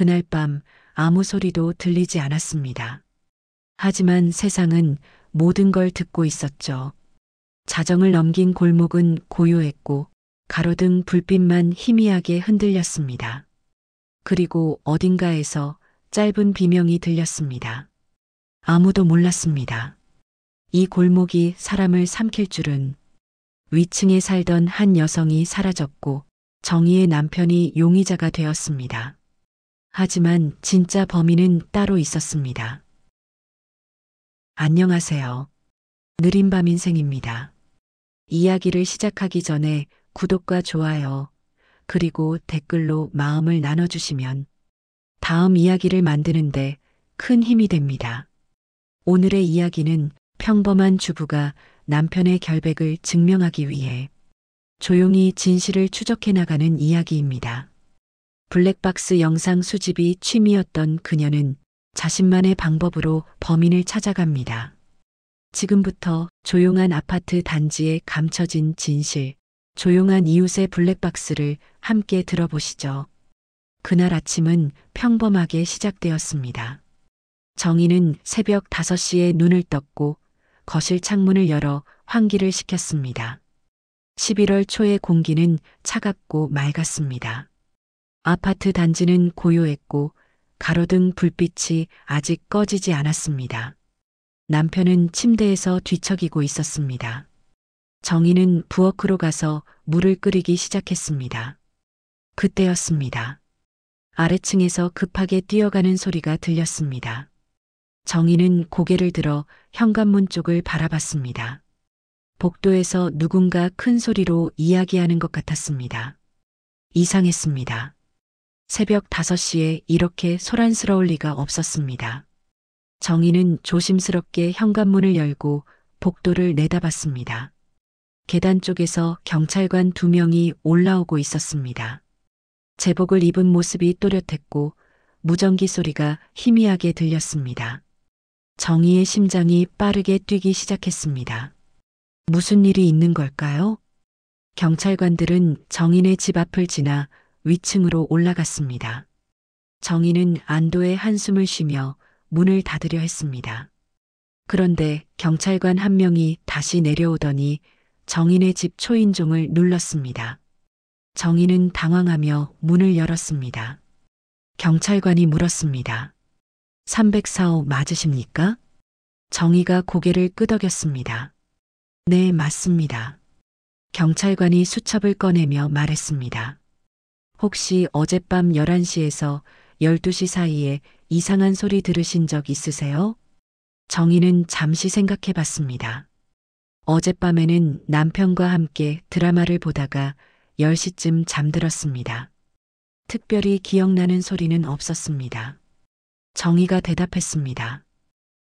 그날 밤 아무 소리도 들리지 않았습니다. 하지만 세상은 모든 걸 듣고 있었죠. 자정을 넘긴 골목은 고요했고 가로등 불빛만 희미하게 흔들렸습니다. 그리고 어딘가에서 짧은 비명이 들렸습니다. 아무도 몰랐습니다. 이 골목이 사람을 삼킬 줄은. 위층에 살던 한 여성이 사라졌고 정희의 남편이 용의자가 되었습니다. 하지만 진짜 범인은 따로 있었습니다. 안녕하세요. 느린 밤 인생입니다. 이야기를 시작하기 전에 구독과 좋아요, 그리고 댓글로 마음을 나눠주시면 다음 이야기를 만드는데 큰 힘이 됩니다. 오늘의 이야기는 평범한 주부가 남편의 결백을 증명하기 위해 조용히 진실을 추적해 나가는 이야기입니다. 블랙박스 영상 수집이 취미였던 그녀는 자신만의 방법으로 범인을 찾아갑니다. 지금부터 조용한 아파트 단지에 감춰진 진실, 조용한 이웃의 블랙박스를 함께 들어보시죠. 그날 아침은 평범하게 시작되었습니다. 정희는 새벽 5시에 눈을 떴고 거실 창문을 열어 환기를 시켰습니다. 11월 초의 공기는 차갑고 맑았습니다. 아파트 단지는 고요했고 가로등 불빛이 아직 꺼지지 않았습니다. 남편은 침대에서 뒤척이고 있었습니다. 정희는 부엌으로 가서 물을 끓이기 시작했습니다. 그때였습니다. 아래층에서 급하게 뛰어가는 소리가 들렸습니다. 정희는 고개를 들어 현관문 쪽을 바라봤습니다. 복도에서 누군가 큰 소리로 이야기하는 것 같았습니다. 이상했습니다. 새벽 5시에 이렇게 소란스러울 리가 없었습니다. 정희는 조심스럽게 현관문을 열고 복도를 내다봤습니다. 계단 쪽에서 경찰관 2명이 올라오고 있었습니다. 제복을 입은 모습이 또렷했고 무전기 소리가 희미하게 들렸습니다. 정희의 심장이 빠르게 뛰기 시작했습니다. 무슨 일이 있는 걸까요? 경찰관들은 정인의 집 앞을 지나 위층으로 올라갔습니다. 정희는 안도의 한숨을 쉬며 문을 닫으려 했습니다. 그런데 경찰관 한 명이 다시 내려오더니 정인의 집 초인종을 눌렀습니다. 정희는 당황하며 문을 열었습니다. 경찰관이 물었습니다. 304호 맞으십니까? 정희가 고개를 끄덕였습니다. 네, 맞습니다. 경찰관이 수첩을 꺼내며 말했습니다. 혹시 어젯밤 11시에서 12시 사이에 이상한 소리 들으신 적 있으세요? 정희는 잠시 생각해 봤습니다. 어젯밤에는 남편과 함께 드라마를 보다가 10시쯤 잠들었습니다. 특별히 기억나는 소리는 없었습니다. 정희가 대답했습니다.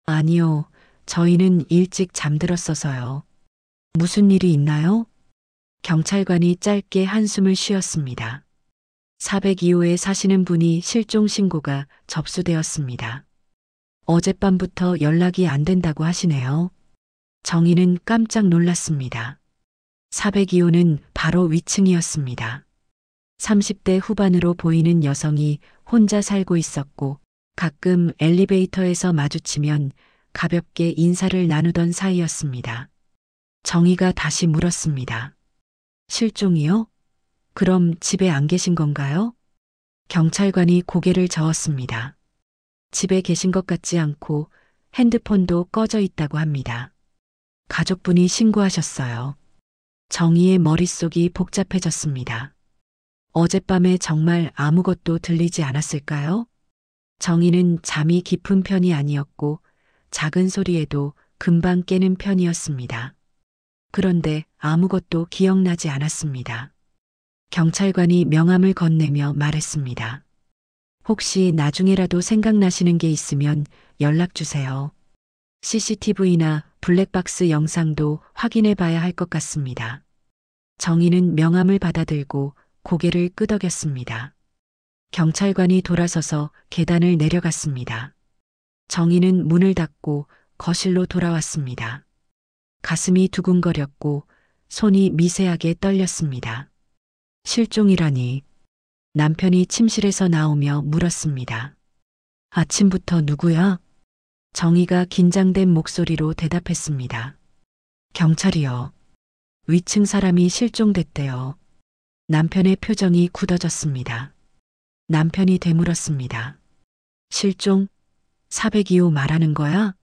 아니요, 저희는 일찍 잠들었어서요. 무슨 일이 있나요? 경찰관이 짧게 한숨을 쉬었습니다. 402호에 사시는 분이 실종 신고가 접수되었습니다. 어젯밤부터 연락이 안 된다고 하시네요. 정희는 깜짝 놀랐습니다. 402호는 바로 위층이었습니다. 30대 후반으로 보이는 여성이 혼자 살고 있었고 가끔 엘리베이터에서 마주치면 가볍게 인사를 나누던 사이였습니다. 정희가 다시 물었습니다. 실종이요? 그럼 집에 안 계신 건가요? 경찰관이 고개를 저었습니다. 집에 계신 것 같지 않고 핸드폰도 꺼져 있다고 합니다. 가족분이 신고하셨어요. 정희의 머릿속이 복잡해졌습니다. 어젯밤에 정말 아무것도 들리지 않았을까요? 정희는 잠이 깊은 편이 아니었고 작은 소리에도 금방 깨는 편이었습니다. 그런데 아무것도 기억나지 않았습니다. 경찰관이 명함을 건네며 말했습니다. 혹시 나중에라도 생각나시는 게 있으면 연락 주세요. CCTV나 블랙박스 영상도 확인해 봐야 할 것 같습니다. 정희는 명함을 받아들고 고개를 끄덕였습니다. 경찰관이 돌아서서 계단을 내려갔습니다. 정희는 문을 닫고 거실로 돌아왔습니다. 가슴이 두근거렸고 손이 미세하게 떨렸습니다. 실종이라니. 남편이 침실에서 나오며 물었습니다. 아침부터 누구야? 정희가 긴장된 목소리로 대답했습니다. 경찰이요. 위층 사람이 실종됐대요. 남편의 표정이 굳어졌습니다. 남편이 되물었습니다. 실종? 402호 말하는 거야?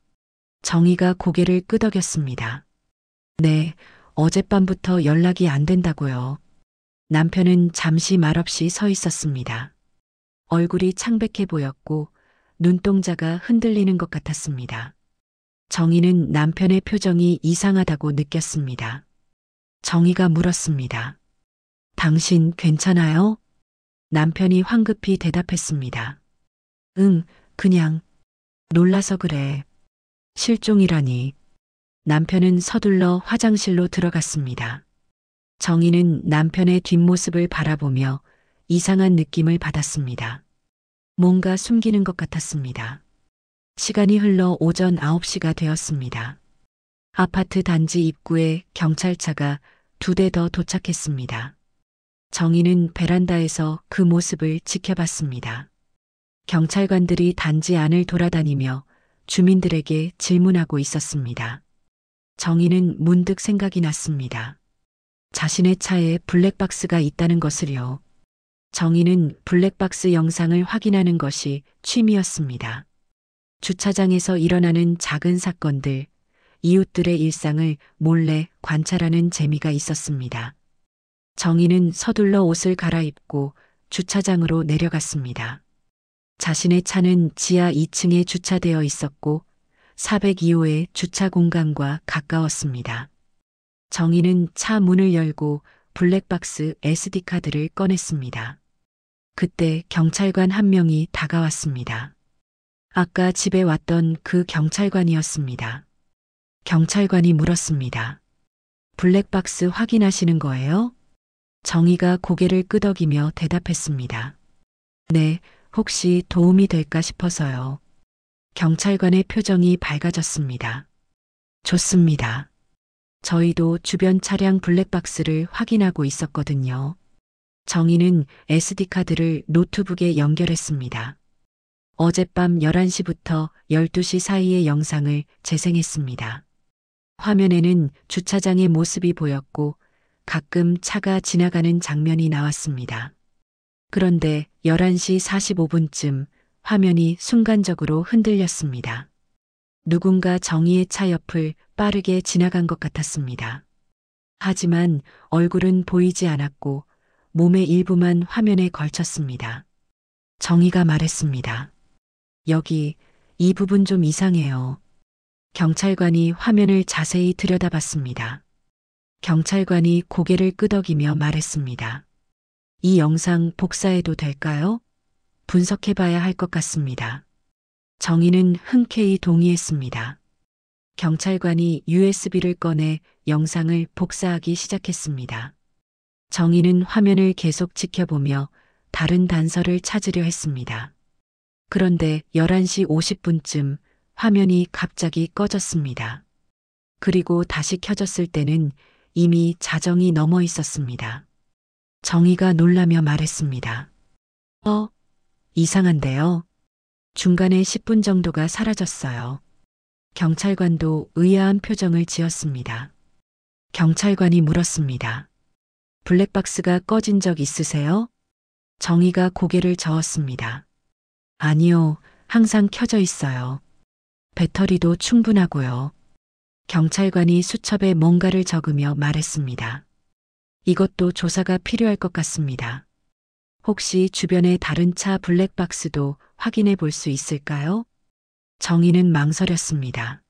정희가 고개를 끄덕였습니다. 네, 어젯밤부터 연락이 안 된다고요. 남편은 잠시 말없이 서 있었습니다. 얼굴이 창백해 보였고 눈동자가 흔들리는 것 같았습니다. 정희는 남편의 표정이 이상하다고 느꼈습니다. 정희가 물었습니다. 당신 괜찮아요? 남편이 황급히 대답했습니다. 응, 그냥 놀라서 그래. 실종이라니. 남편은 서둘러 화장실로 들어갔습니다. 정희는 남편의 뒷모습을 바라보며 이상한 느낌을 받았습니다. 뭔가 숨기는 것 같았습니다. 시간이 흘러 오전 9시가 되었습니다. 아파트 단지 입구에 경찰차가 2대 더 도착했습니다. 정희는 베란다에서 그 모습을 지켜봤습니다. 경찰관들이 단지 안을 돌아다니며 주민들에게 질문하고 있었습니다. 정희는 문득 생각이 났습니다. 자신의 차에 블랙박스가 있다는 것을요. 정희는 블랙박스 영상을 확인하는 것이 취미였습니다. 주차장에서 일어나는 작은 사건들, 이웃들의 일상을 몰래 관찰하는 재미가 있었습니다. 정희는 서둘러 옷을 갈아입고 주차장으로 내려갔습니다. 자신의 차는 지하 2층에 주차되어 있었고 402호의 주차 공간과 가까웠습니다. 정희는 차 문을 열고 블랙박스 SD카드를 꺼냈습니다. 그때 경찰관 한 명이 다가왔습니다. 아까 집에 왔던 그 경찰관이었습니다. 경찰관이 물었습니다. 블랙박스 확인하시는 거예요? 정희가 고개를 끄덕이며 대답했습니다. 네, 혹시 도움이 될까 싶어서요. 경찰관의 표정이 밝아졌습니다. 좋습니다. 저희도 주변 차량 블랙박스를 확인하고 있었거든요. 정희는 SD카드를 노트북에 연결했습니다. 어젯밤 11시부터 12시 사이의 영상을 재생했습니다. 화면에는 주차장의 모습이 보였고 가끔 차가 지나가는 장면이 나왔습니다. 그런데 11시 45분쯤 화면이 순간적으로 흔들렸습니다. 누군가 정희의 차 옆을 빠르게 지나간 것 같았습니다. 하지만 얼굴은 보이지 않았고 몸의 일부만 화면에 걸쳤습니다. 정희가 말했습니다. 여기 이 부분 좀 이상해요. 경찰관이 화면을 자세히 들여다봤습니다. 경찰관이 고개를 끄덕이며 말했습니다. 이 영상 복사해도 될까요? 분석해봐야 할 것 같습니다. 정희는 흔쾌히 동의했습니다. 경찰관이 USB를 꺼내 영상을 복사하기 시작했습니다. 정희는 화면을 계속 지켜보며 다른 단서를 찾으려 했습니다. 그런데 11시 50분쯤 화면이 갑자기 꺼졌습니다. 그리고 다시 켜졌을 때는 이미 자정이 넘어 있었습니다. 정희가 놀라며 말했습니다. 이상한데요. 중간에 10분 정도가 사라졌어요. 경찰관도 의아한 표정을 지었습니다. 경찰관이 물었습니다. 블랙박스가 꺼진 적 있으세요? 정희가 고개를 저었습니다. 아니요, 항상 켜져 있어요. 배터리도 충분하고요. 경찰관이 수첩에 뭔가를 적으며 말했습니다. 이것도 조사가 필요할 것 같습니다. 혹시 주변의 다른 차 블랙박스도 확인해 볼 수 있을까요? 정희는 망설였습니다.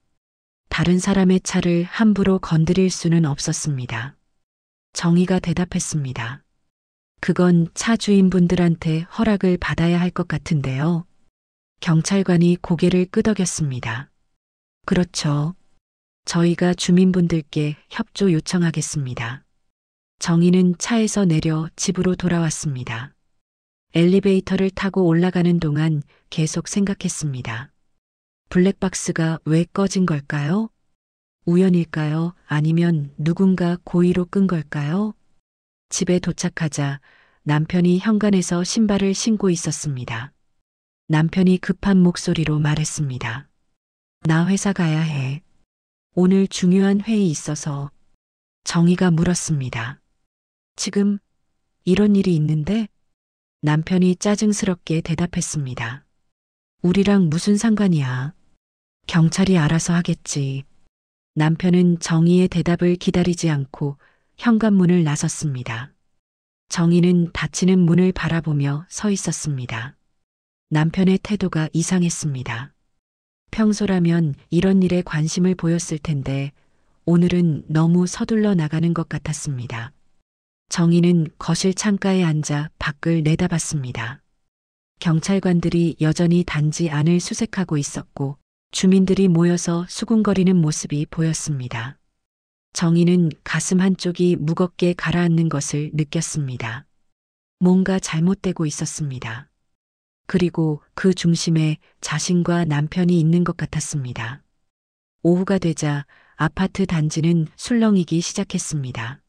다른 사람의 차를 함부로 건드릴 수는 없었습니다. 정희가 대답했습니다. 그건 차 주인분들한테 허락을 받아야 할 것 같은데요. 경찰관이 고개를 끄덕였습니다. 그렇죠. 저희가 주민분들께 협조 요청하겠습니다. 정희는 차에서 내려 집으로 돌아왔습니다. 엘리베이터를 타고 올라가는 동안 계속 생각했습니다. 블랙박스가 왜 꺼진 걸까요? 우연일까요? 아니면 누군가 고의로 끈 걸까요? 집에 도착하자 남편이 현관에서 신발을 신고 있었습니다. 남편이 급한 목소리로 말했습니다. 나 회사 가야 해. 오늘 중요한 회의 있어서. 정희가 물었습니다. 지금 이런 일이 있는데? 남편이 짜증스럽게 대답했습니다. 우리랑 무슨 상관이야. 경찰이 알아서 하겠지. 남편은 정희의 대답을 기다리지 않고 현관문을 나섰습니다. 정희는 닫히는 문을 바라보며 서 있었습니다. 남편의 태도가 이상했습니다. 평소라면 이런 일에 관심을 보였을 텐데 오늘은 너무 서둘러 나가는 것 같았습니다. 정희는 거실 창가에 앉아 밖을 내다봤습니다. 경찰관들이 여전히 단지 안을 수색하고 있었고 주민들이 모여서 수군거리는 모습이 보였습니다. 정희는 가슴 한쪽이 무겁게 가라앉는 것을 느꼈습니다. 뭔가 잘못되고 있었습니다. 그리고 그 중심에 자신과 남편이 있는 것 같았습니다. 오후가 되자 아파트 단지는 술렁이기 시작했습니다.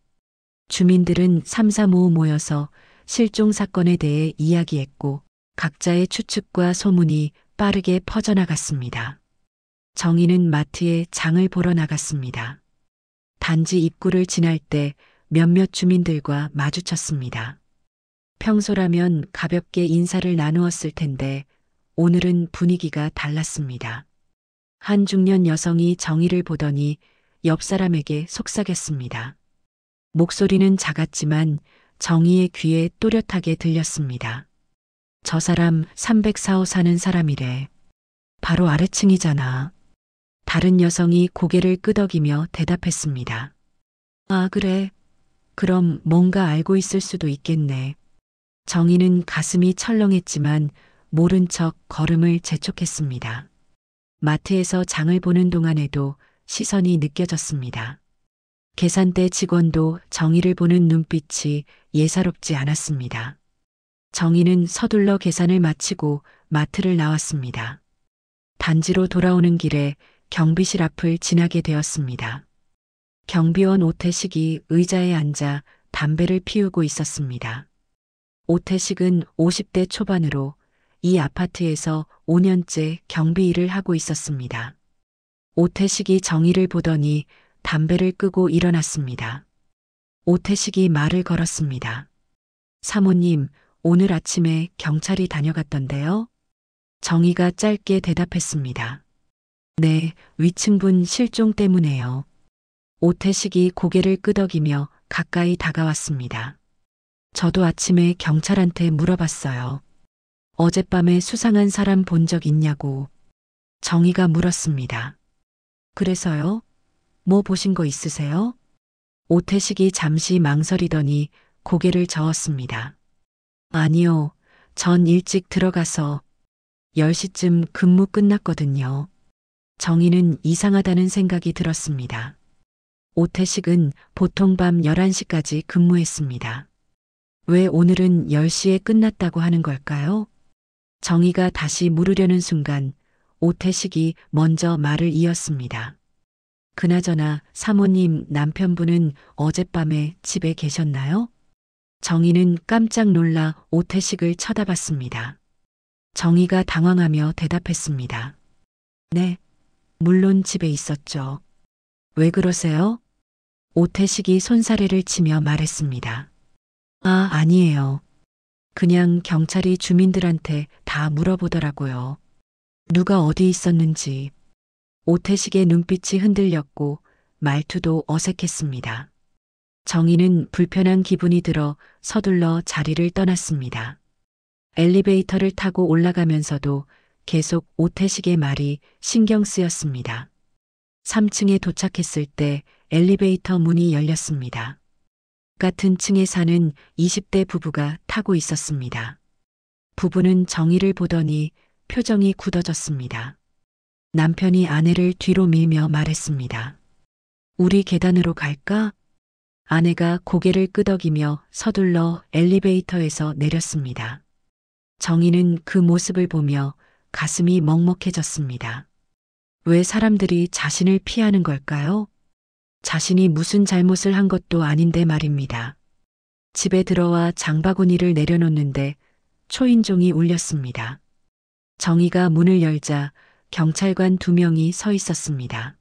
주민들은 삼삼오오 모여서 실종 사건에 대해 이야기했고 각자의 추측과 소문이 빠르게 퍼져나갔습니다. 정희는 마트에 장을 보러 나갔습니다. 단지 입구를 지날 때 몇몇 주민들과 마주쳤습니다. 평소라면 가볍게 인사를 나누었을 텐데 오늘은 분위기가 달랐습니다. 한 중년 여성이 정희를 보더니 옆 사람에게 속삭였습니다. 목소리는 작았지만 정희의 귀에 또렷하게 들렸습니다. 저 사람 304호 사는 사람이래. 바로 아래층이잖아. 다른 여성이 고개를 끄덕이며 대답했습니다. 아, 그래. 그럼 뭔가 알고 있을 수도 있겠네. 정희는 가슴이 철렁했지만 모른 척 걸음을 재촉했습니다. 마트에서 장을 보는 동안에도 시선이 느껴졌습니다. 계산대 직원도 정희를 보는 눈빛이 예사롭지 않았습니다. 정희는 서둘러 계산을 마치고 마트를 나왔습니다. 단지로 돌아오는 길에 경비실 앞을 지나게 되었습니다. 경비원 오태식이 의자에 앉아 담배를 피우고 있었습니다. 오태식은 50대 초반으로 이 아파트에서 5년째 경비 일을 하고 있었습니다. 오태식이 정희를 보더니 담배를 끄고 일어났습니다. 오태식이 말을 걸었습니다. 사모님, 오늘 아침에 경찰이 다녀갔던데요? 정희가 짧게 대답했습니다. 네, 위층분 실종 때문에요. 오태식이 고개를 끄덕이며 가까이 다가왔습니다. 저도 아침에 경찰한테 물어봤어요. 어젯밤에 수상한 사람 본 적 있냐고. 정희가 물었습니다. 그래서요? 뭐 보신 거 있으세요? 오태식이 잠시 망설이더니 고개를 저었습니다. 아니요, 전 일찍 들어가서 10시쯤 근무 끝났거든요. 정희는 이상하다는 생각이 들었습니다. 오태식은 보통 밤 11시까지 근무했습니다. 왜 오늘은 10시에 끝났다고 하는 걸까요? 정희가 다시 물으려는 순간 오태식이 먼저 말을 이었습니다. 그나저나 사모님 남편분은 어젯밤에 집에 계셨나요? 정희는 깜짝 놀라 오태식을 쳐다봤습니다. 정희가 당황하며 대답했습니다. 네, 물론 집에 있었죠. 왜 그러세요? 오태식이 손사래를 치며 말했습니다. 아, 아니에요. 그냥 경찰이 주민들한테 다 물어보더라고요. 누가 어디 있었는지. 오태식의 눈빛이 흔들렸고 말투도 어색했습니다. 정희는 불편한 기분이 들어 서둘러 자리를 떠났습니다. 엘리베이터를 타고 올라가면서도 계속 오태식의 말이 신경 쓰였습니다. 3층에 도착했을 때 엘리베이터 문이 열렸습니다. 같은 층에 사는 20대 부부가 타고 있었습니다. 부부는 정희를 보더니 표정이 굳어졌습니다. 남편이 아내를 뒤로 밀며 말했습니다. 우리 계단으로 갈까? 아내가 고개를 끄덕이며 서둘러 엘리베이터에서 내렸습니다. 정희는 그 모습을 보며 가슴이 먹먹해졌습니다. 왜 사람들이 자신을 피하는 걸까요? 자신이 무슨 잘못을 한 것도 아닌데 말입니다. 집에 들어와 장바구니를 내려놓는데 초인종이 울렸습니다. 정희가 문을 열자 경찰관 2명이 서 있었습니다.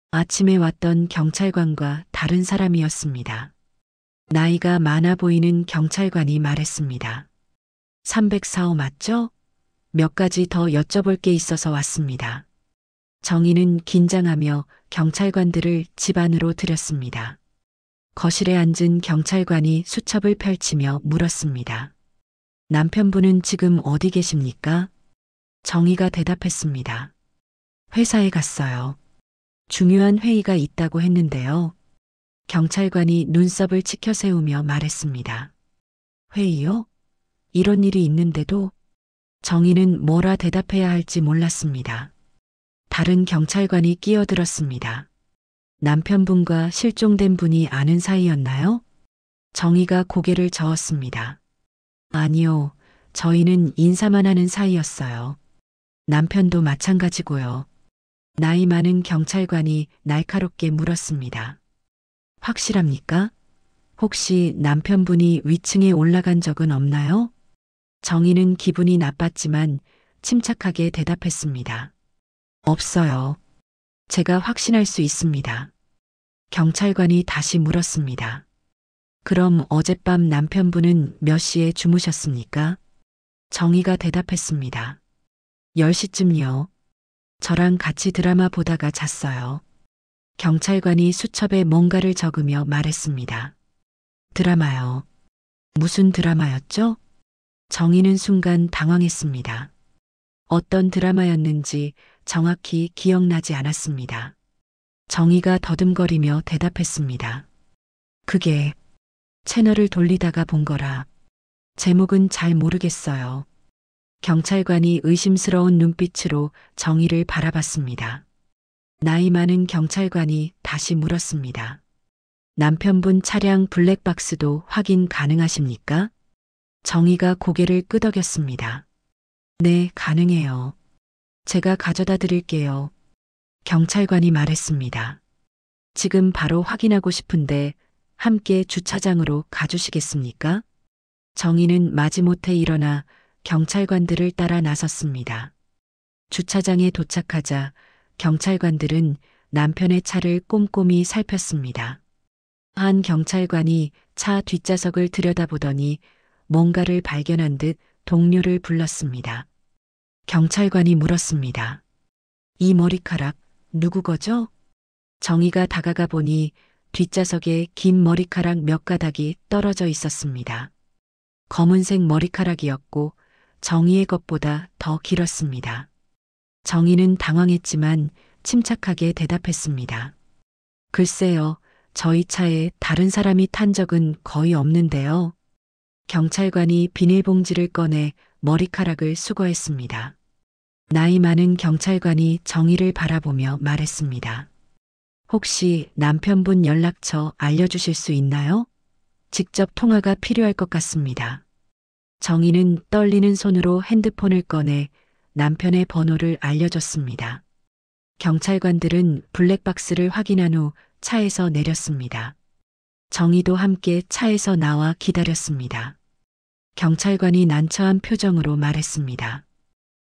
아침에 왔던 경찰관과 다른 사람이었습니다. 나이가 많아 보이는 경찰관이 말했습니다. 304호 맞죠? 몇 가지 더 여쭤볼 게 있어서 왔습니다. 정희는 긴장하며 경찰관들을 집 안으로 들였습니다. 거실에 앉은 경찰관이 수첩을 펼치며 물었습니다. 남편분은 지금 어디 계십니까? 정희가 대답했습니다. 회사에 갔어요. 중요한 회의가 있다고 했는데요. 경찰관이 눈썹을 치켜 세우며 말했습니다. 회의요? 이런 일이 있는데도 정희는 뭐라 대답해야 할지 몰랐습니다. 다른 경찰관이 끼어들었습니다. 남편분과 실종된 분이 아는 사이였나요? 정희가 고개를 저었습니다. 아니요, 저희는 인사만 하는 사이였어요. 남편도 마찬가지고요. 나이 많은 경찰관이 날카롭게 물었습니다. 확실합니까? 혹시 남편분이 위층에 올라간 적은 없나요? 정희는 기분이 나빴지만 침착하게 대답했습니다. 없어요. 제가 확신할 수 있습니다. 경찰관이 다시 물었습니다. 그럼 어젯밤 남편분은 몇 시에 주무셨습니까? 정희가 대답했습니다. 10시쯤요. 저랑 같이 드라마 보다가 잤어요. 경찰관이 수첩에 뭔가를 적으며 말했습니다. 드라마요. 무슨 드라마였죠? 정희는 순간 당황했습니다. 어떤 드라마였는지 정확히 기억나지 않았습니다. 정희가 더듬거리며 대답했습니다. 그게 채널을 돌리다가 본 거라. 제목은 잘 모르겠어요. 경찰관이 의심스러운 눈빛으로 정희를 바라봤습니다. 나이 많은 경찰관이 다시 물었습니다. 남편분 차량 블랙박스도 확인 가능하십니까? 정희가 고개를 끄덕였습니다. 네, 가능해요. 제가 가져다 드릴게요. 경찰관이 말했습니다. 지금 바로 확인하고 싶은데 함께 주차장으로 가주시겠습니까? 정희는 마지못해 일어나 경찰관들을 따라 나섰습니다. 주차장에 도착하자 경찰관들은 남편의 차를 꼼꼼히 살폈습니다. 한 경찰관이 차 뒷좌석을 들여다보더니 뭔가를 발견한 듯 동료를 불렀습니다. 경찰관이 물었습니다. 이 머리카락 누구 거죠? 정희가 다가가 보니 뒷좌석에 긴 머리카락 몇 가닥이 떨어져 있었습니다. 검은색 머리카락이었고 정희의 것보다 더 길었습니다. 정희는 당황했지만 침착하게 대답했습니다. 글쎄요, 저희 차에 다른 사람이 탄 적은 거의 없는데요. 경찰관이 비닐봉지를 꺼내 머리카락을 수거했습니다. 나이 많은 경찰관이 정희를 바라보며 말했습니다. 혹시 남편분 연락처 알려주실 수 있나요? 직접 통화가 필요할 것 같습니다. 정희는 떨리는 손으로 핸드폰을 꺼내 남편의 번호를 알려줬습니다. 경찰관들은 블랙박스를 확인한 후 차에서 내렸습니다. 정희도 함께 차에서 나와 기다렸습니다. 경찰관이 난처한 표정으로 말했습니다.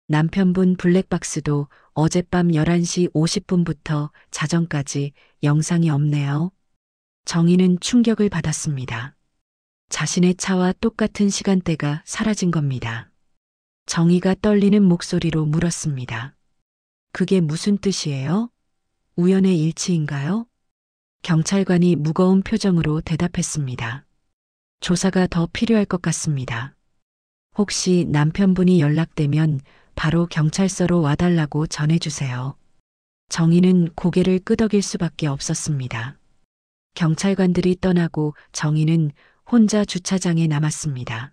남편분 블랙박스도 어젯밤 11시 50분부터 자정까지 영상이 없네요. 정희는 충격을 받았습니다. 자신의 차와 똑같은 시간대가 사라진 겁니다. 정희가 떨리는 목소리로 물었습니다. 그게 무슨 뜻이에요? 우연의 일치인가요? 경찰관이 무거운 표정으로 대답했습니다. 조사가 더 필요할 것 같습니다. 혹시 남편분이 연락되면 바로 경찰서로 와달라고 전해주세요. 정희는 고개를 끄덕일 수밖에 없었습니다. 경찰관들이 떠나고 정희는 혼자 주차장에 남았습니다.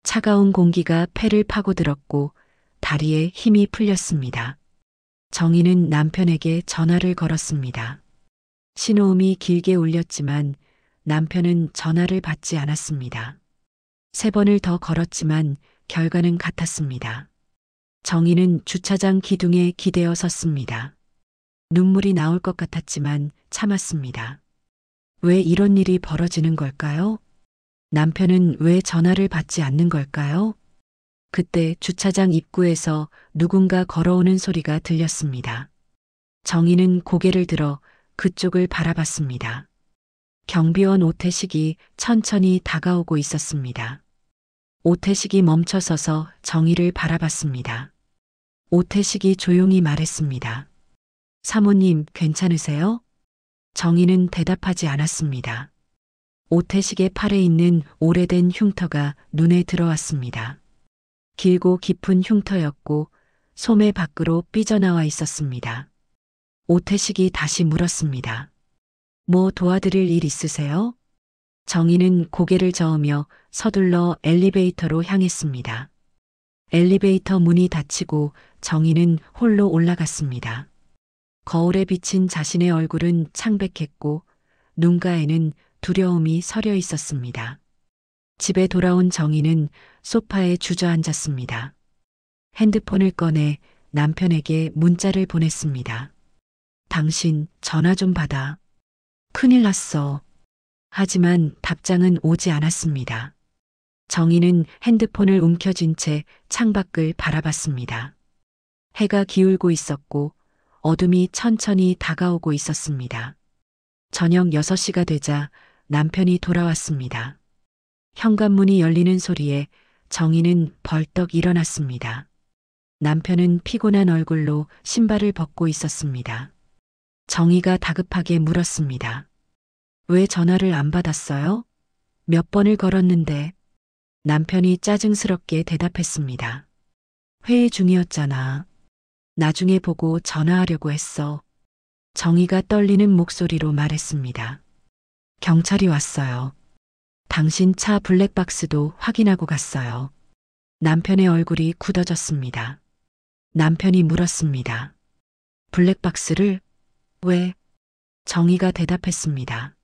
차가운 공기가 폐를 파고들었고 다리에 힘이 풀렸습니다. 정희는 남편에게 전화를 걸었습니다. 신호음이 길게 울렸지만 남편은 전화를 받지 않았습니다. 3번을 더 걸었지만 결과는 같았습니다. 정희는 주차장 기둥에 기대어 섰습니다. 눈물이 나올 것 같았지만 참았습니다. 왜 이런 일이 벌어지는 걸까요? 남편은 왜 전화를 받지 않는 걸까요? 그때 주차장 입구에서 누군가 걸어오는 소리가 들렸습니다. 정희는 고개를 들어 그쪽을 바라봤습니다. 경비원 오태식이 천천히 다가오고 있었습니다. 오태식이 멈춰서서 정희를 바라봤습니다. 오태식이 조용히 말했습니다. 사모님, 괜찮으세요? 정희는 대답하지 않았습니다. 오태식의 팔에 있는 오래된 흉터가 눈에 들어왔습니다. 길고 깊은 흉터였고 소매 밖으로 삐져나와 있었습니다. 오태식이 다시 물었습니다. 뭐 도와드릴 일 있으세요? 정희는 고개를 저으며 서둘러 엘리베이터로 향했습니다. 엘리베이터 문이 닫히고 정희는 홀로 올라갔습니다. 거울에 비친 자신의 얼굴은 창백했고 눈가에는 두려움이 서려 있었습니다. 집에 돌아온 정희는 소파에 주저앉았습니다. 핸드폰을 꺼내 남편에게 문자를 보냈습니다. 당신 전화 좀 받아. 큰일 났어. 하지만 답장은 오지 않았습니다. 정희는 핸드폰을 움켜쥔 채 창밖을 바라봤습니다. 해가 기울고 있었고 어둠이 천천히 다가오고 있었습니다. 저녁 6시가 되자 남편이 돌아왔습니다. 현관문이 열리는 소리에 정희는 벌떡 일어났습니다. 남편은 피곤한 얼굴로 신발을 벗고 있었습니다. 정희가 다급하게 물었습니다. 왜 전화를 안 받았어요? 몇 번을 걸었는데. 남편이 짜증스럽게 대답했습니다. 회의 중이었잖아. 나중에 보고 전화하려고 했어. 정희가 떨리는 목소리로 말했습니다. 경찰이 왔어요. 당신 차 블랙박스도 확인하고 갔어요. 남편의 얼굴이 굳어졌습니다. 남편이 물었습니다. 블랙박스를? 왜? 정희가 대답했습니다.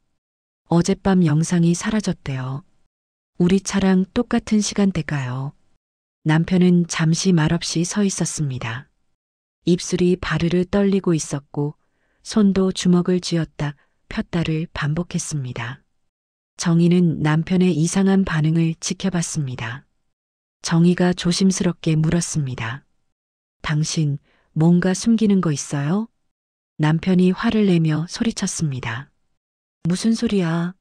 어젯밤 영상이 사라졌대요. 우리 차랑 똑같은 시간대가요. 남편은 잠시 말없이 서 있었습니다. 입술이 바르르 떨리고 있었고 손도 주먹을 쥐었다 폈다를 반복했습니다. 정희는 남편의 이상한 반응을 지켜봤습니다. 정희가 조심스럽게 물었습니다. 당신 뭔가 숨기는 거 있어요? 남편이 화를 내며 소리쳤습니다. 무슨 소리야?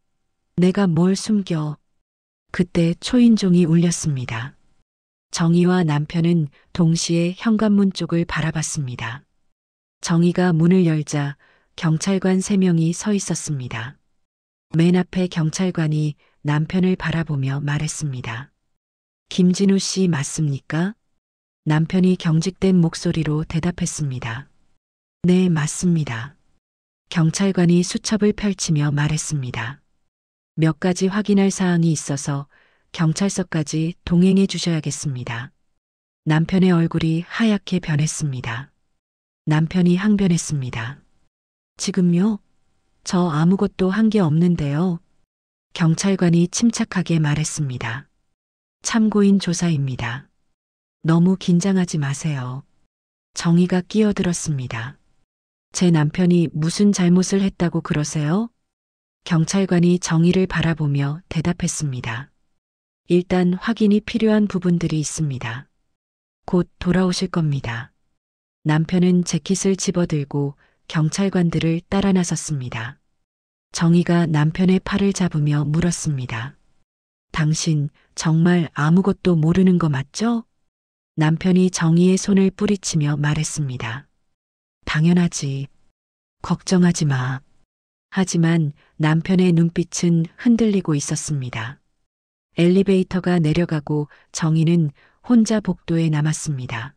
내가 뭘 숨겨? 그때 초인종이 울렸습니다. 정희와 남편은 동시에 현관문 쪽을 바라봤습니다. 정희가 문을 열자 경찰관 3명이 서 있었습니다. 맨 앞에 경찰관이 남편을 바라보며 말했습니다. 김진우 씨 맞습니까? 남편이 경직된 목소리로 대답했습니다. 네, 맞습니다. 경찰관이 수첩을 펼치며 말했습니다. 몇 가지 확인할 사항이 있어서 경찰서까지 동행해 주셔야겠습니다. 남편의 얼굴이 하얗게 변했습니다. 남편이 항변했습니다. 지금요? 저 아무것도 한 게 없는데요. 경찰관이 침착하게 말했습니다. 참고인 조사입니다. 너무 긴장하지 마세요. 정희가 끼어들었습니다. 제 남편이 무슨 잘못을 했다고 그러세요? 경찰관이 정희를 바라보며 대답했습니다. 일단 확인이 필요한 부분들이 있습니다. 곧 돌아오실 겁니다. 남편은 재킷을 집어들고 경찰관들을 따라 나섰습니다. 정희가 남편의 팔을 잡으며 물었습니다. 당신 정말 아무것도 모르는 거 맞죠? 남편이 정희의 손을 뿌리치며 말했습니다. 당연하지. 걱정하지 마. 하지만 남편의 눈빛은 흔들리고 있었습니다. 엘리베이터가 내려가고 정희는 혼자 복도에 남았습니다.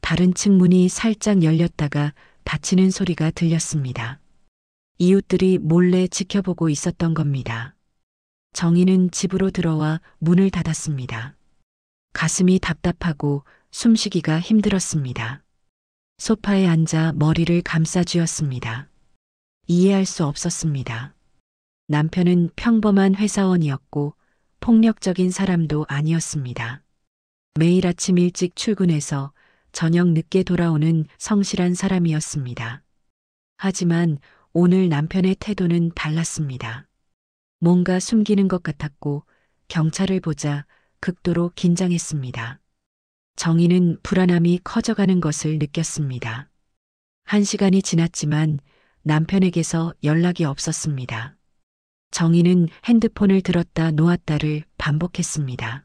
다른 층 문이 살짝 열렸다가 닫히는 소리가 들렸습니다. 이웃들이 몰래 지켜보고 있었던 겁니다. 정희는 집으로 들어와 문을 닫았습니다. 가슴이 답답하고 숨쉬기가 힘들었습니다. 소파에 앉아 머리를 감싸 쥐었습니다. 이해할 수 없었습니다. 남편은 평범한 회사원이었고 폭력적인 사람도 아니었습니다. 매일 아침 일찍 출근해서 저녁 늦게 돌아오는 성실한 사람이었습니다. 하지만 오늘 남편의 태도는 달랐습니다. 뭔가 숨기는 것 같았고 경찰을 보자 극도로 긴장했습니다. 정희는 불안함이 커져가는 것을 느꼈습니다. 1시간이 지났지만 남편에게서 연락이 없었습니다. 정희는 핸드폰을 들었다 놓았다를 반복했습니다.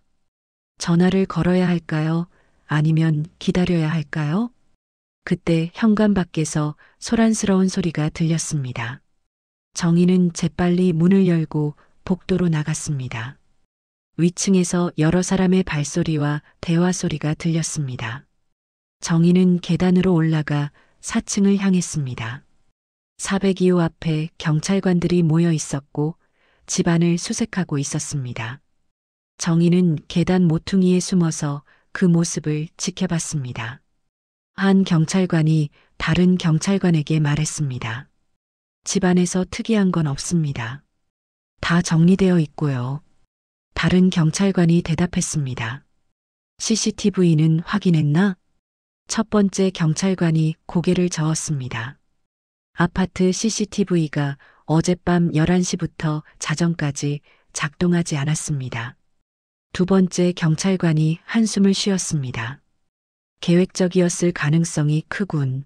전화를 걸어야 할까요? 아니면 기다려야 할까요? 그때 현관 밖에서 소란스러운 소리가 들렸습니다. 정희는 재빨리 문을 열고 복도로 나갔습니다. 위층에서 여러 사람의 발소리와 대화 소리가 들렸습니다. 정희는 계단으로 올라가 4층을 향했습니다. 402호 앞에 경찰관들이 모여 있었고 집안을 수색하고 있었습니다. 정희는 계단 모퉁이에 숨어서 그 모습을 지켜봤습니다. 한 경찰관이 다른 경찰관에게 말했습니다. 집안에서 특이한 건 없습니다. 다 정리되어 있고요. 다른 경찰관이 대답했습니다. CCTV는 확인했나? 첫 번째 경찰관이 고개를 저었습니다. 아파트 CCTV가 어젯밤 11시부터 자정까지 작동하지 않았습니다. 두 번째 경찰관이 한숨을 쉬었습니다. 계획적이었을 가능성이 크군.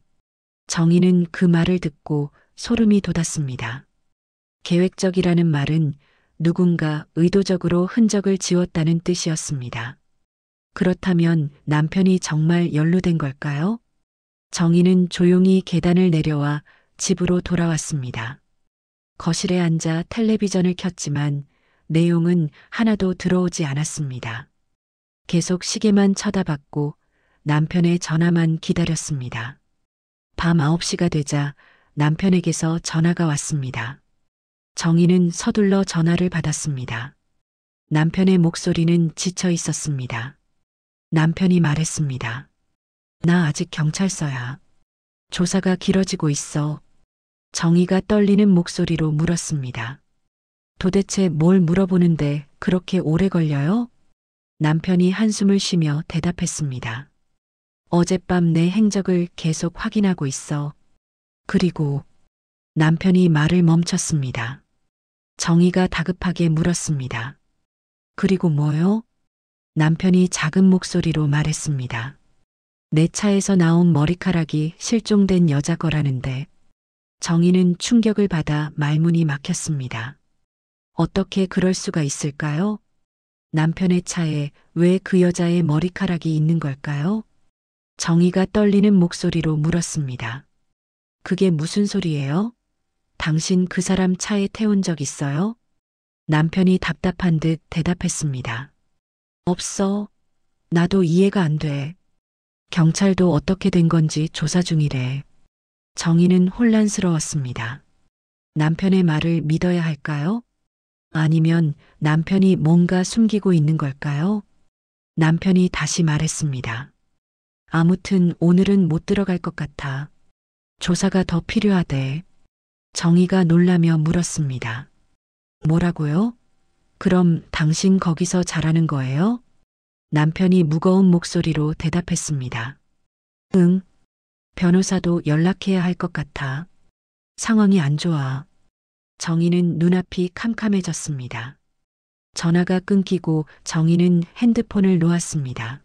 정희는 그 말을 듣고 소름이 돋았습니다. 계획적이라는 말은 누군가 의도적으로 흔적을 지웠다는 뜻이었습니다. 그렇다면 남편이 정말 연루된 걸까요? 정희는 조용히 계단을 내려와 집으로 돌아왔습니다. 거실에 앉아 텔레비전을 켰지만 내용은 하나도 들어오지 않았습니다. 계속 시계만 쳐다봤고 남편의 전화만 기다렸습니다. 밤 9시가 되자 남편에게서 전화가 왔습니다. 정희는 서둘러 전화를 받았습니다. 남편의 목소리는 지쳐 있었습니다. 남편이 말했습니다. 나 아직 경찰서야. 조사가 길어지고 있어. 정희가 떨리는 목소리로 물었습니다. 도대체 뭘 물어보는데 그렇게 오래 걸려요? 남편이 한숨을 쉬며 대답했습니다. 어젯밤 내 행적을 계속 확인하고 있어. 그리고 남편이 말을 멈췄습니다. 정희가 다급하게 물었습니다. 그리고 뭐요? 남편이 작은 목소리로 말했습니다. 내 차에서 나온 머리카락이 실종된 여자 거라는데. 정희는 충격을 받아 말문이 막혔습니다. 어떻게 그럴 수가 있을까요? 남편의 차에 왜 그 여자의 머리카락이 있는 걸까요? 정희가 떨리는 목소리로 물었습니다. 그게 무슨 소리예요? 당신 그 사람 차에 태운 적 있어요? 남편이 답답한 듯 대답했습니다. 없어. 나도 이해가 안 돼. 경찰도 어떻게 된 건지 조사 중이래. 정희는 혼란스러웠습니다. 남편의 말을 믿어야 할까요? 아니면 남편이 뭔가 숨기고 있는 걸까요? 남편이 다시 말했습니다. 아무튼 오늘은 못 들어갈 것 같아. 조사가 더 필요하대. 정희가 놀라며 물었습니다. 뭐라고요? 그럼 당신 거기서 잘하는 거예요? 남편이 무거운 목소리로 대답했습니다. 응. 변호사도 연락해야 할 것 같아. 상황이 안 좋아. 정희는 눈앞이 캄캄해졌습니다. 전화가 끊기고 정희는 핸드폰을 놓았습니다.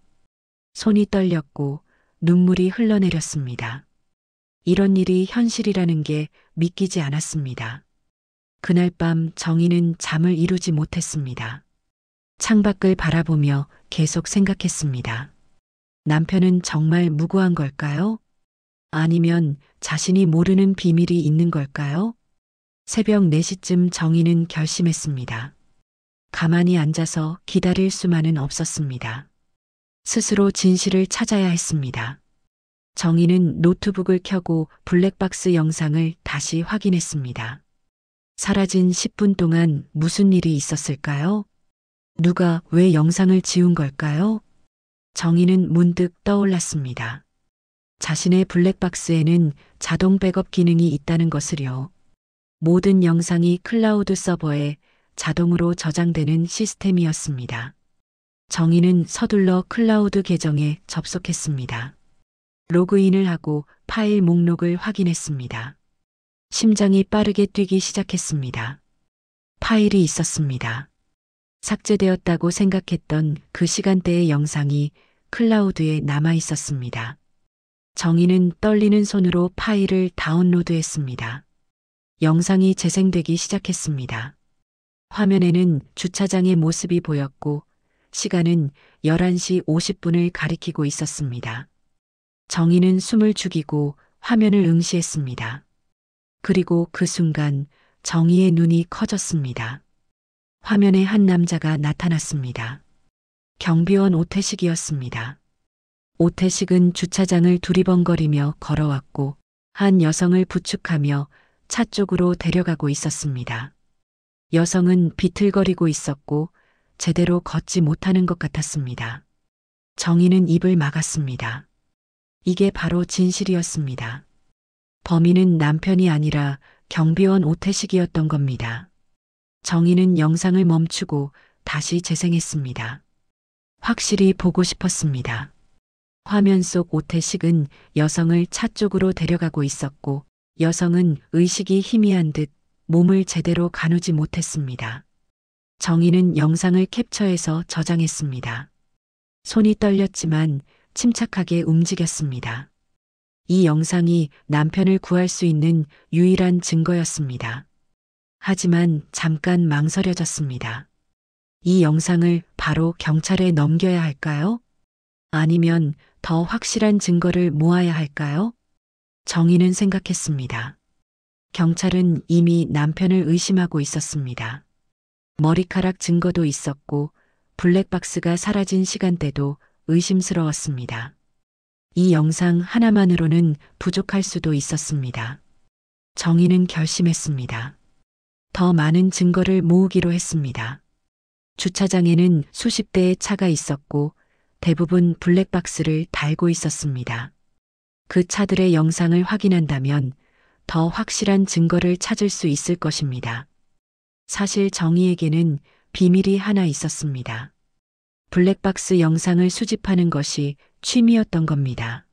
손이 떨렸고 눈물이 흘러내렸습니다. 이런 일이 현실이라는 게 믿기지 않았습니다. 그날 밤 정희는 잠을 이루지 못했습니다. 창밖을 바라보며 계속 생각했습니다. 남편은 정말 무고한 걸까요? 아니면 자신이 모르는 비밀이 있는 걸까요? 새벽 4시쯤 정희는 결심했습니다. 가만히 앉아서 기다릴 수만은 없었습니다. 스스로 진실을 찾아야 했습니다. 정희는 노트북을 켜고 블랙박스 영상을 다시 확인했습니다. 사라진 10분 동안 무슨 일이 있었을까요? 누가 왜 영상을 지운 걸까요? 정희는 문득 떠올랐습니다. 자신의 블랙박스에는 자동 백업 기능이 있다는 것을요. 모든 영상이 클라우드 서버에 자동으로 저장되는 시스템이었습니다. 정희는 서둘러 클라우드 계정에 접속했습니다. 로그인을 하고 파일 목록을 확인했습니다. 심장이 빠르게 뛰기 시작했습니다. 파일이 있었습니다. 삭제되었다고 생각했던 그 시간대의 영상이 클라우드에 남아 있었습니다. 정희는 떨리는 손으로 파일을 다운로드했습니다. 영상이 재생되기 시작했습니다. 화면에는 주차장의 모습이 보였고 시간은 11시 50분을 가리키고 있었습니다. 정희는 숨을 죽이고 화면을 응시했습니다. 그리고 그 순간 정희의 눈이 커졌습니다. 화면에 한 남자가 나타났습니다. 경비원 오태식이었습니다. 오태식은 주차장을 두리번거리며 걸어왔고 한 여성을 부축하며 차 쪽으로 데려가고 있었습니다. 여성은 비틀거리고 있었고 제대로 걷지 못하는 것 같았습니다. 정희는 입을 막았습니다. 이게 바로 진실이었습니다. 범인은 남편이 아니라 경비원 오태식이었던 겁니다. 정희는 영상을 멈추고 다시 재생했습니다. 확실히 보고 싶었습니다. 화면 속 오태식은 여성을 차 쪽으로 데려가고 있었고 여성은 의식이 희미한 듯 몸을 제대로 가누지 못했습니다. 정희는 영상을 캡처해서 저장했습니다. 손이 떨렸지만 침착하게 움직였습니다. 이 영상이 남편을 구할 수 있는 유일한 증거였습니다. 하지만 잠깐 망설여졌습니다. 이 영상을 바로 경찰에 넘겨야 할까요? 아니면 더 확실한 증거를 모아야 할까요? 정희는 생각했습니다. 경찰은 이미 남편을 의심하고 있었습니다. 머리카락 증거도 있었고 블랙박스가 사라진 시간대도 의심스러웠습니다. 이 영상 하나만으로는 부족할 수도 있었습니다. 정희는 결심했습니다. 더 많은 증거를 모으기로 했습니다. 주차장에는 수십 대의 차가 있었고 대부분 블랙박스를 달고 있었습니다. 그 차들의 영상을 확인한다면 더 확실한 증거를 찾을 수 있을 것입니다. 사실 정희에게는 비밀이 하나 있었습니다. 블랙박스 영상을 수집하는 것이 취미였던 겁니다.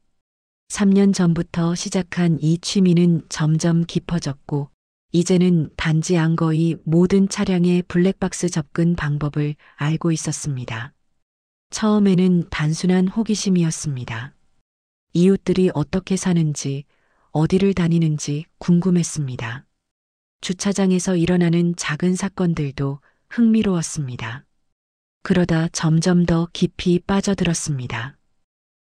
3년 전부터 시작한 이 취미는 점점 깊어졌고 이제는 단지 안거의 모든 차량의 블랙박스 접근 방법을 알고 있었습니다. 처음에는 단순한 호기심이었습니다. 이웃들이 어떻게 사는지, 어디를 다니는지 궁금했습니다. 주차장에서 일어나는 작은 사건들도 흥미로웠습니다. 그러다 점점 더 깊이 빠져들었습니다.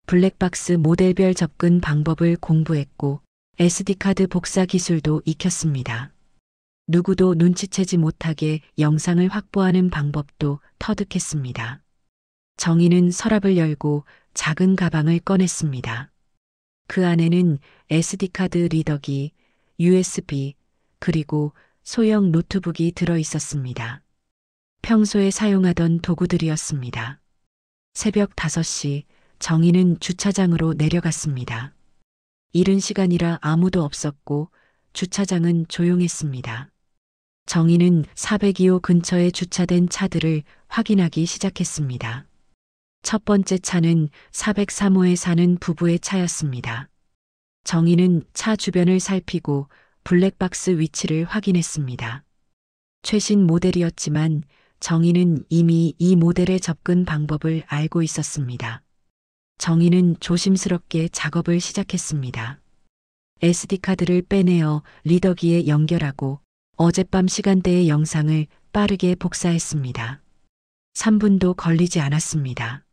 블랙박스 모델별 접근 방법을 공부했고 SD카드 복사 기술도 익혔습니다. 누구도 눈치채지 못하게 영상을 확보하는 방법도 터득했습니다. 정희는 서랍을 열고 작은 가방을 꺼냈습니다. 그 안에는 SD카드 리더기, USB, 그리고 소형 노트북이 들어 있었습니다. 평소에 사용하던 도구들이었습니다. 새벽 5시 정희는 주차장으로 내려갔습니다. 이른 시간이라 아무도 없었고 주차장은 조용했습니다. 정희는 402호 근처에 주차된 차들을 확인하기 시작했습니다. 첫 번째 차는 403호에 사는 부부의 차였습니다. 정희는 차 주변을 살피고 블랙박스 위치를 확인했습니다. 최신 모델이었지만 정희는 이미 이 모델의 접근 방법을 알고 있었습니다. 정희는 조심스럽게 작업을 시작했습니다. SD카드를 빼내어 리더기에 연결하고 어젯밤 시간대의 영상을 빠르게 복사했습니다. 3분도 걸리지 않았습니다.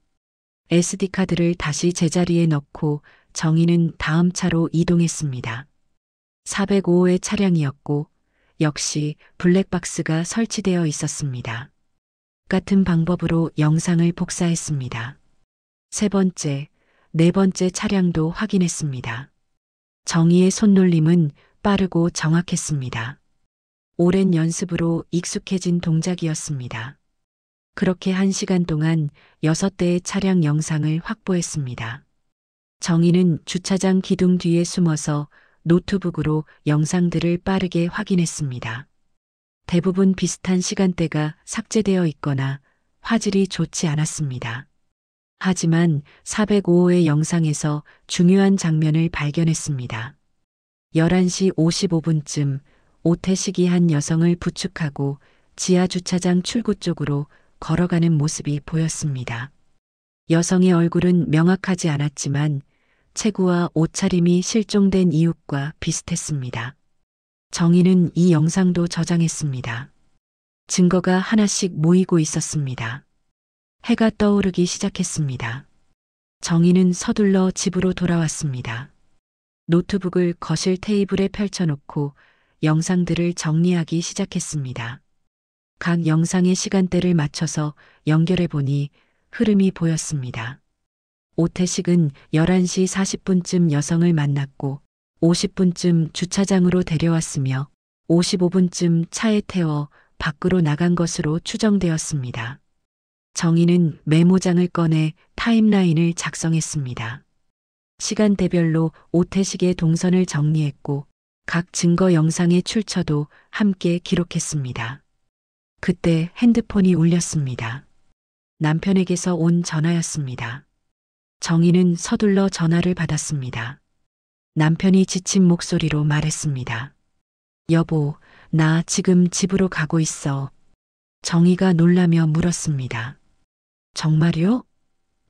SD카드를 다시 제자리에 넣고 정희는 다음 차로 이동했습니다. 405호의 차량이었고 역시 블랙박스가 설치되어 있었습니다. 같은 방법으로 영상을 복사했습니다. 세 번째, 네 번째 차량도 확인했습니다. 정희의 손놀림은 빠르고 정확했습니다. 오랜 연습으로 익숙해진 동작이었습니다. 그렇게 1시간 동안 6대의 차량 영상을 확보했습니다. 정희는 주차장 기둥 뒤에 숨어서 노트북으로 영상들을 빠르게 확인했습니다. 대부분 비슷한 시간대가 삭제되어 있거나 화질이 좋지 않았습니다. 하지만 405호의 영상에서 중요한 장면을 발견했습니다. 11시 55분쯤 오태식이 한 여성을 부축하고 지하 주차장 출구 쪽으로 걸어가는 모습이 보였습니다. 여성의 얼굴은 명확하지 않았지만 체구와 옷차림이 실종된 이웃과 비슷했습니다. 정희는 이 영상도 저장했습니다. 증거가 하나씩 모이고 있었습니다. 해가 떠오르기 시작했습니다. 정희는 서둘러 집으로 돌아왔습니다. 노트북을 거실 테이블에 펼쳐놓고 영상들을 정리하기 시작했습니다. 각 영상의 시간대를 맞춰서 연결해 보니 흐름이 보였습니다. 오태식은 11시 40분쯤 여성을 만났고 50분쯤 주차장으로 데려왔으며 55분쯤 차에 태워 밖으로 나간 것으로 추정되었습니다. 정희는 메모장을 꺼내 타임라인을 작성했습니다. 시간대별로 오태식의 동선을 정리했고 각 증거 영상의 출처도 함께 기록했습니다. 그때 핸드폰이 울렸습니다. 남편에게서 온 전화였습니다. 정희는 서둘러 전화를 받았습니다. 남편이 지친 목소리로 말했습니다. 여보, 나 지금 집으로 가고 있어. 정희가 놀라며 물었습니다. 정말요?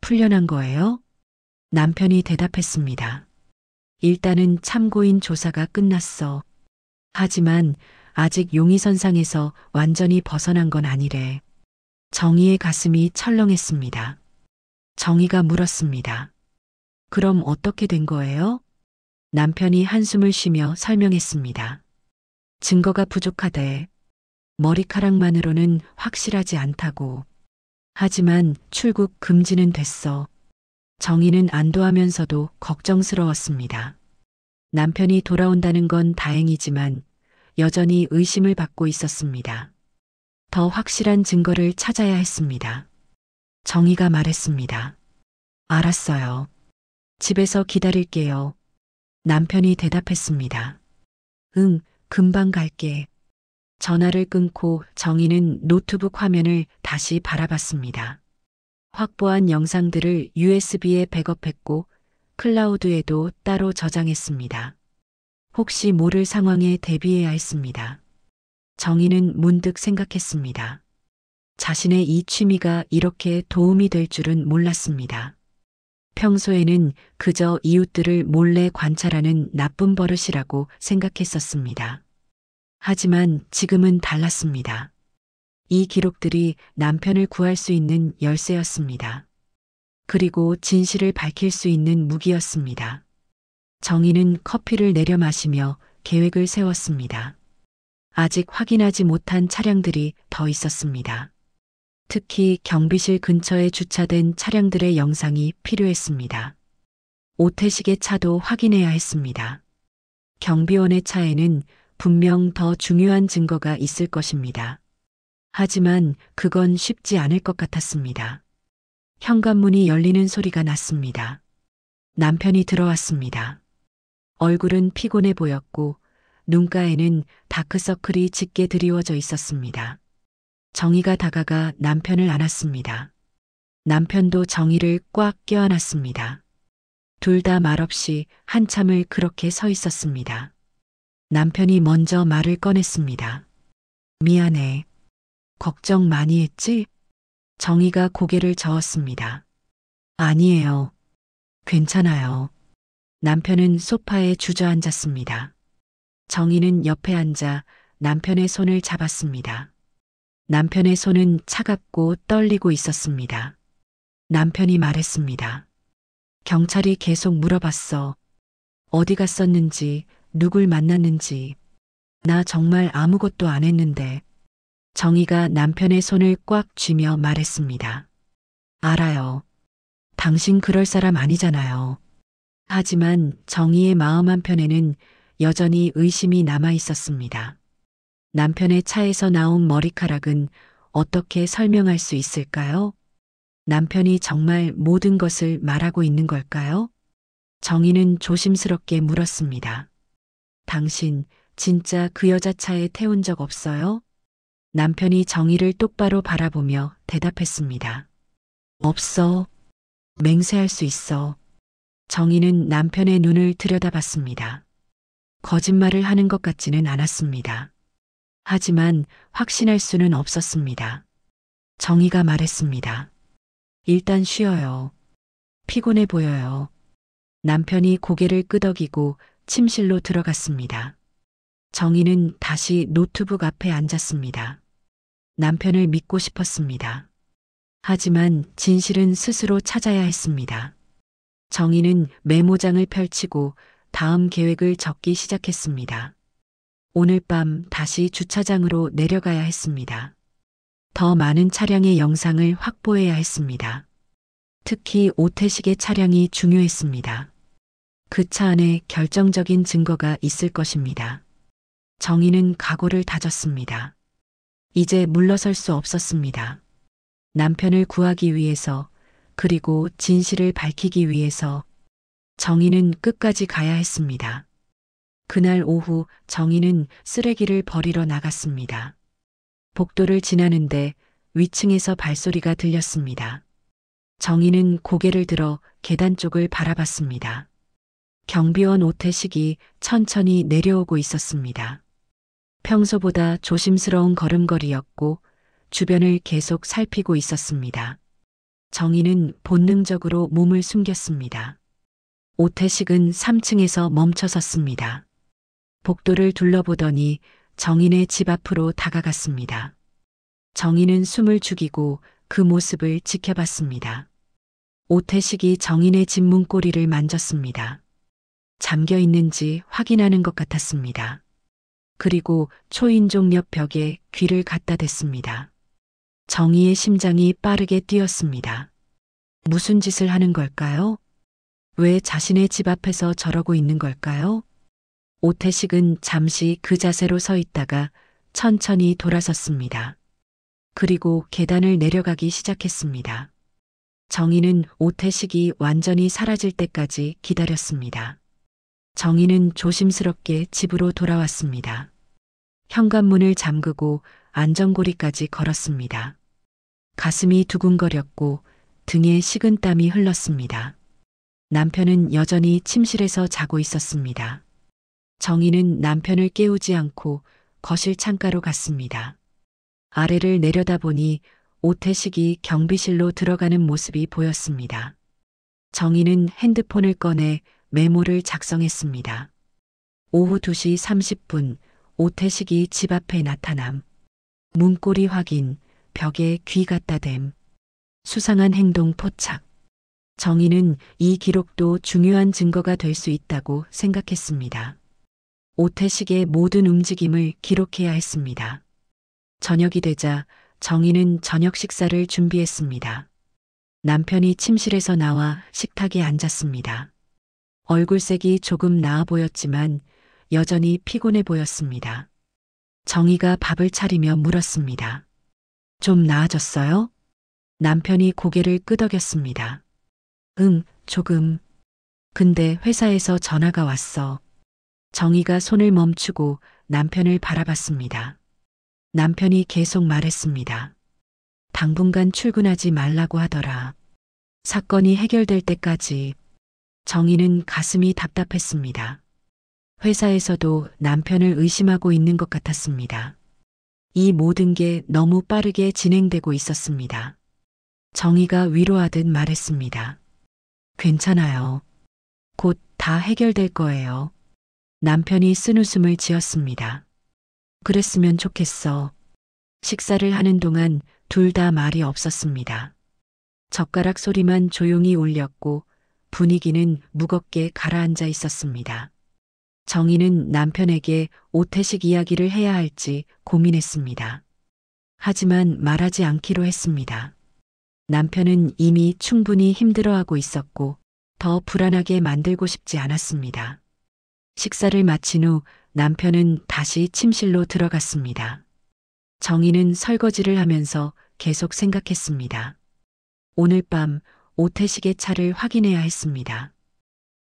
풀려난 거예요? 남편이 대답했습니다. 일단은 참고인 조사가 끝났어. 하지만 아직 용의선상에서 완전히 벗어난 건 아니래. 정희의 가슴이 철렁했습니다. 정희가 물었습니다. 그럼 어떻게 된 거예요? 남편이 한숨을 쉬며 설명했습니다. 증거가 부족하대. 머리카락만으로는 확실하지 않다고. 하지만 출국 금지는 됐어. 정희는 안도하면서도 걱정스러웠습니다. 남편이 돌아온다는 건 다행이지만 여전히 의심을 받고 있었습니다. 더 확실한 증거를 찾아야 했습니다. 정희가 말했습니다. 알았어요. 집에서 기다릴게요. 남편이 대답했습니다. 응, 금방 갈게. 전화를 끊고 정희는 노트북 화면을 다시 바라봤습니다. 확보한 영상들을 USB에 백업했고 클라우드에도 따로 저장했습니다. 혹시 모를 상황에 대비해야 했습니다. 정희는 문득 생각했습니다. 자신의 이 취미가 이렇게 도움이 될 줄은 몰랐습니다. 평소에는 그저 이웃들을 몰래 관찰하는 나쁜 버릇이라고 생각했었습니다. 하지만 지금은 달랐습니다. 이 기록들이 남편을 구할 수 있는 열쇠였습니다. 그리고 진실을 밝힐 수 있는 무기였습니다. 정희는 커피를 내려 마시며 계획을 세웠습니다. 아직 확인하지 못한 차량들이 더 있었습니다. 특히 경비실 근처에 주차된 차량들의 영상이 필요했습니다. 오태식의 차도 확인해야 했습니다. 경비원의 차에는 분명 더 중요한 증거가 있을 것입니다. 하지만 그건 쉽지 않을 것 같았습니다. 현관문이 열리는 소리가 났습니다. 남편이 들어왔습니다. 얼굴은 피곤해 보였고 눈가에는 다크서클이 짙게 드리워져 있었습니다. 정희가 다가가 남편을 안았습니다. 남편도 정희를 꽉 껴안았습니다. 둘 다 말없이 한참을 그렇게 서 있었습니다. 남편이 먼저 말을 꺼냈습니다. 미안해. 걱정 많이 했지? 정희가 고개를 저었습니다. 아니에요. 괜찮아요. 남편은 소파에 주저앉았습니다. 정희는 옆에 앉아 남편의 손을 잡았습니다. 남편의 손은 차갑고 떨리고 있었습니다. 남편이 말했습니다. 경찰이 계속 물어봤어. 어디 갔었는지, 누굴 만났는지. 나 정말 아무것도 안 했는데. 정희가 남편의 손을 꽉 쥐며 말했습니다. 알아요. 당신 그럴 사람 아니잖아요. 하지만 정희의 마음 한편에는 여전히 의심이 남아 있었습니다. 남편의 차에서 나온 머리카락은 어떻게 설명할 수 있을까요? 남편이 정말 모든 것을 말하고 있는 걸까요? 정희는 조심스럽게 물었습니다. 당신 진짜 그 여자 차에 태운 적 없어요? 남편이 정희를 똑바로 바라보며 대답했습니다. 없어. 맹세할 수 있어. 정희는 남편의 눈을 들여다봤습니다. 거짓말을 하는 것 같지는 않았습니다. 하지만 확신할 수는 없었습니다. 정희가 말했습니다. 일단 쉬어요. 피곤해 보여요. 남편이 고개를 끄덕이고 침실로 들어갔습니다. 정희는 다시 노트북 앞에 앉았습니다. 남편을 믿고 싶었습니다. 하지만 진실은 스스로 찾아야 했습니다. 정희는 메모장을 펼치고 다음 계획을 적기 시작했습니다. 오늘 밤 다시 주차장으로 내려가야 했습니다. 더 많은 차량의 영상을 확보해야 했습니다. 특히 오태식의 차량이 중요했습니다. 그 차 안에 결정적인 증거가 있을 것입니다. 정희는 각오를 다졌습니다. 이제 물러설 수 없었습니다. 남편을 구하기 위해서, 그리고 진실을 밝히기 위해서 정희는 끝까지 가야 했습니다. 그날 오후 정희는 쓰레기를 버리러 나갔습니다. 복도를 지나는데 위층에서 발소리가 들렸습니다. 정희는 고개를 들어 계단 쪽을 바라봤습니다. 경비원 오태식이 천천히 내려오고 있었습니다. 평소보다 조심스러운 걸음걸이였고 주변을 계속 살피고 있었습니다. 정희는 본능적으로 몸을 숨겼습니다. 오태식은 3층에서 멈춰섰습니다. 복도를 둘러보더니 정인의 집 앞으로 다가갔습니다. 정인은 숨을 죽이고 그 모습을 지켜봤습니다. 오태식이 정인의 집 문고리를 만졌습니다. 잠겨 있는지 확인하는 것 같았습니다. 그리고 초인종 옆 벽에 귀를 갖다 댔습니다. 정희의 심장이 빠르게 뛰었습니다. 무슨 짓을 하는 걸까요? 왜 자신의 집 앞에서 저러고 있는 걸까요? 오태식은 잠시 그 자세로 서 있다가 천천히 돌아섰습니다. 그리고 계단을 내려가기 시작했습니다. 정희는 오태식이 완전히 사라질 때까지 기다렸습니다. 정희는 조심스럽게 집으로 돌아왔습니다. 현관문을 잠그고 안전고리까지 걸었습니다. 가슴이 두근거렸고 등에 식은땀이 흘렀습니다. 남편은 여전히 침실에서 자고 있었습니다. 정희는 남편을 깨우지 않고 거실 창가로 갔습니다. 아래를 내려다보니 오태식이 경비실로 들어가는 모습이 보였습니다. 정희는 핸드폰을 꺼내 메모를 작성했습니다. 오후 2시 30분 오태식이 집 앞에 나타남. 문고리 확인, 벽에 귀 갖다 댐. 수상한 행동 포착. 정희는 이 기록도 중요한 증거가 될 수 있다고 생각했습니다. 오태식의 모든 움직임을 기록해야 했습니다. 저녁이 되자 정희는 저녁 식사를 준비했습니다. 남편이 침실에서 나와 식탁에 앉았습니다. 얼굴색이 조금 나아 보였지만 여전히 피곤해 보였습니다. 정희가 밥을 차리며 물었습니다. 좀 나아졌어요? 남편이 고개를 끄덕였습니다. 응, 조금. 근데 회사에서 전화가 왔어. 정희가 손을 멈추고 남편을 바라봤습니다. 남편이 계속 말했습니다. 당분간 출근하지 말라고 하더라. 사건이 해결될 때까지. 정희는 가슴이 답답했습니다. 회사에서도 남편을 의심하고 있는 것 같았습니다. 이 모든 게 너무 빠르게 진행되고 있었습니다. 정희가 위로하듯 말했습니다. 괜찮아요. 곧 다 해결될 거예요. 남편이 쓴웃음을 지었습니다. 그랬으면 좋겠어. 식사를 하는 동안 둘 다 말이 없었습니다. 젓가락 소리만 조용히 울렸고 분위기는 무겁게 가라앉아 있었습니다. 정희는 남편에게 오태식 이야기를 해야 할지 고민했습니다. 하지만 말하지 않기로 했습니다. 남편은 이미 충분히 힘들어하고 있었고 더 불안하게 만들고 싶지 않았습니다. 식사를 마친 후 남편은 다시 침실로 들어갔습니다. 정희는 설거지를 하면서 계속 생각했습니다. 오늘 밤 오태식의 차를 확인해야 했습니다.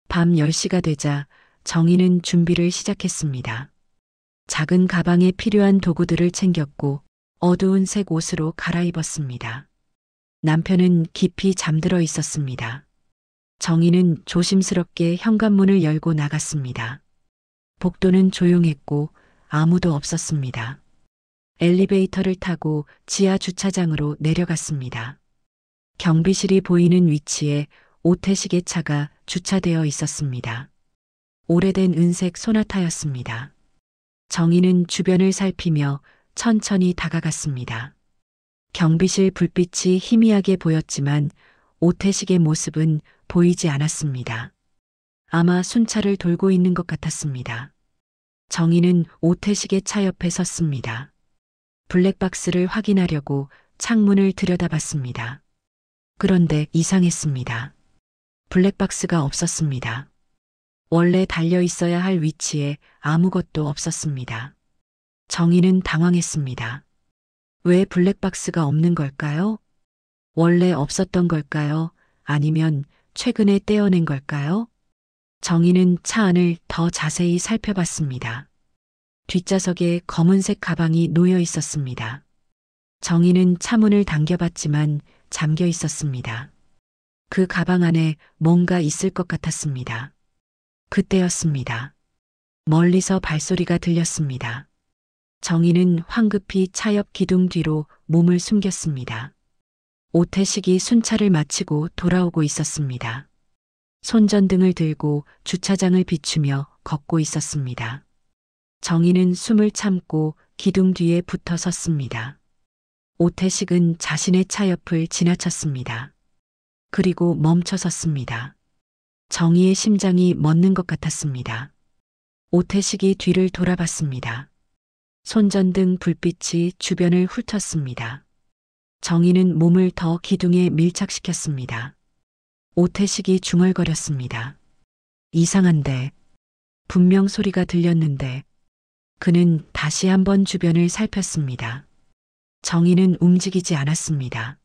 밤 10시가 되자 정희는 준비를 시작했습니다. 작은 가방에 필요한 도구들을 챙겼고 어두운 색 옷으로 갈아입었습니다. 남편은 깊이 잠들어 있었습니다. 정희는 조심스럽게 현관문을 열고 나갔습니다. 복도는 조용했고 아무도 없었습니다. 엘리베이터를 타고 지하 주차장으로 내려갔습니다. 경비실이 보이는 위치에 오태식의 차가 주차되어 있었습니다. 오래된 은색 소나타였습니다. 정희는 주변을 살피며 천천히 다가갔습니다. 경비실 불빛이 희미하게 보였지만 오태식의 모습은 보이지 않았습니다. 아마 순찰을 돌고 있는 것 같았습니다. 정희는 오태식의 차 옆에 섰습니다. 블랙박스를 확인하려고 창문을 들여다봤습니다. 그런데 이상했습니다. 블랙박스가 없었습니다. 원래 달려 있어야 할 위치에 아무것도 없었습니다. 정희는 당황했습니다. 왜 블랙박스가 없는 걸까요? 원래 없었던 걸까요? 아니면 최근에 떼어낸 걸까요? 정희는 차 안을 더 자세히 살펴봤습니다. 뒷좌석에 검은색 가방이 놓여 있었습니다. 정희는 차문을 당겨봤지만 잠겨 있었습니다. 그 가방 안에 뭔가 있을 것 같았습니다. 그때였습니다. 멀리서 발소리가 들렸습니다. 정희는 황급히 차 옆 기둥 뒤로 몸을 숨겼습니다. 오태식이 순찰을 마치고 돌아오고 있었습니다. 손전등을 들고 주차장을 비추며 걷고 있었습니다. 정희는 숨을 참고 기둥 뒤에 붙어 섰습니다. 오태식은 자신의 차 옆을 지나쳤습니다. 그리고 멈춰 섰습니다. 정희의 심장이 멎는 것 같았습니다. 오태식이 뒤를 돌아봤습니다. 손전등 불빛이 주변을 훑었습니다. 정희는 몸을 더 기둥에 밀착시켰습니다. 오태식이 중얼거렸습니다. 이상한데, 분명 소리가 들렸는데, 그는 다시 한번 주변을 살폈습니다. 정희는 움직이지 않았습니다.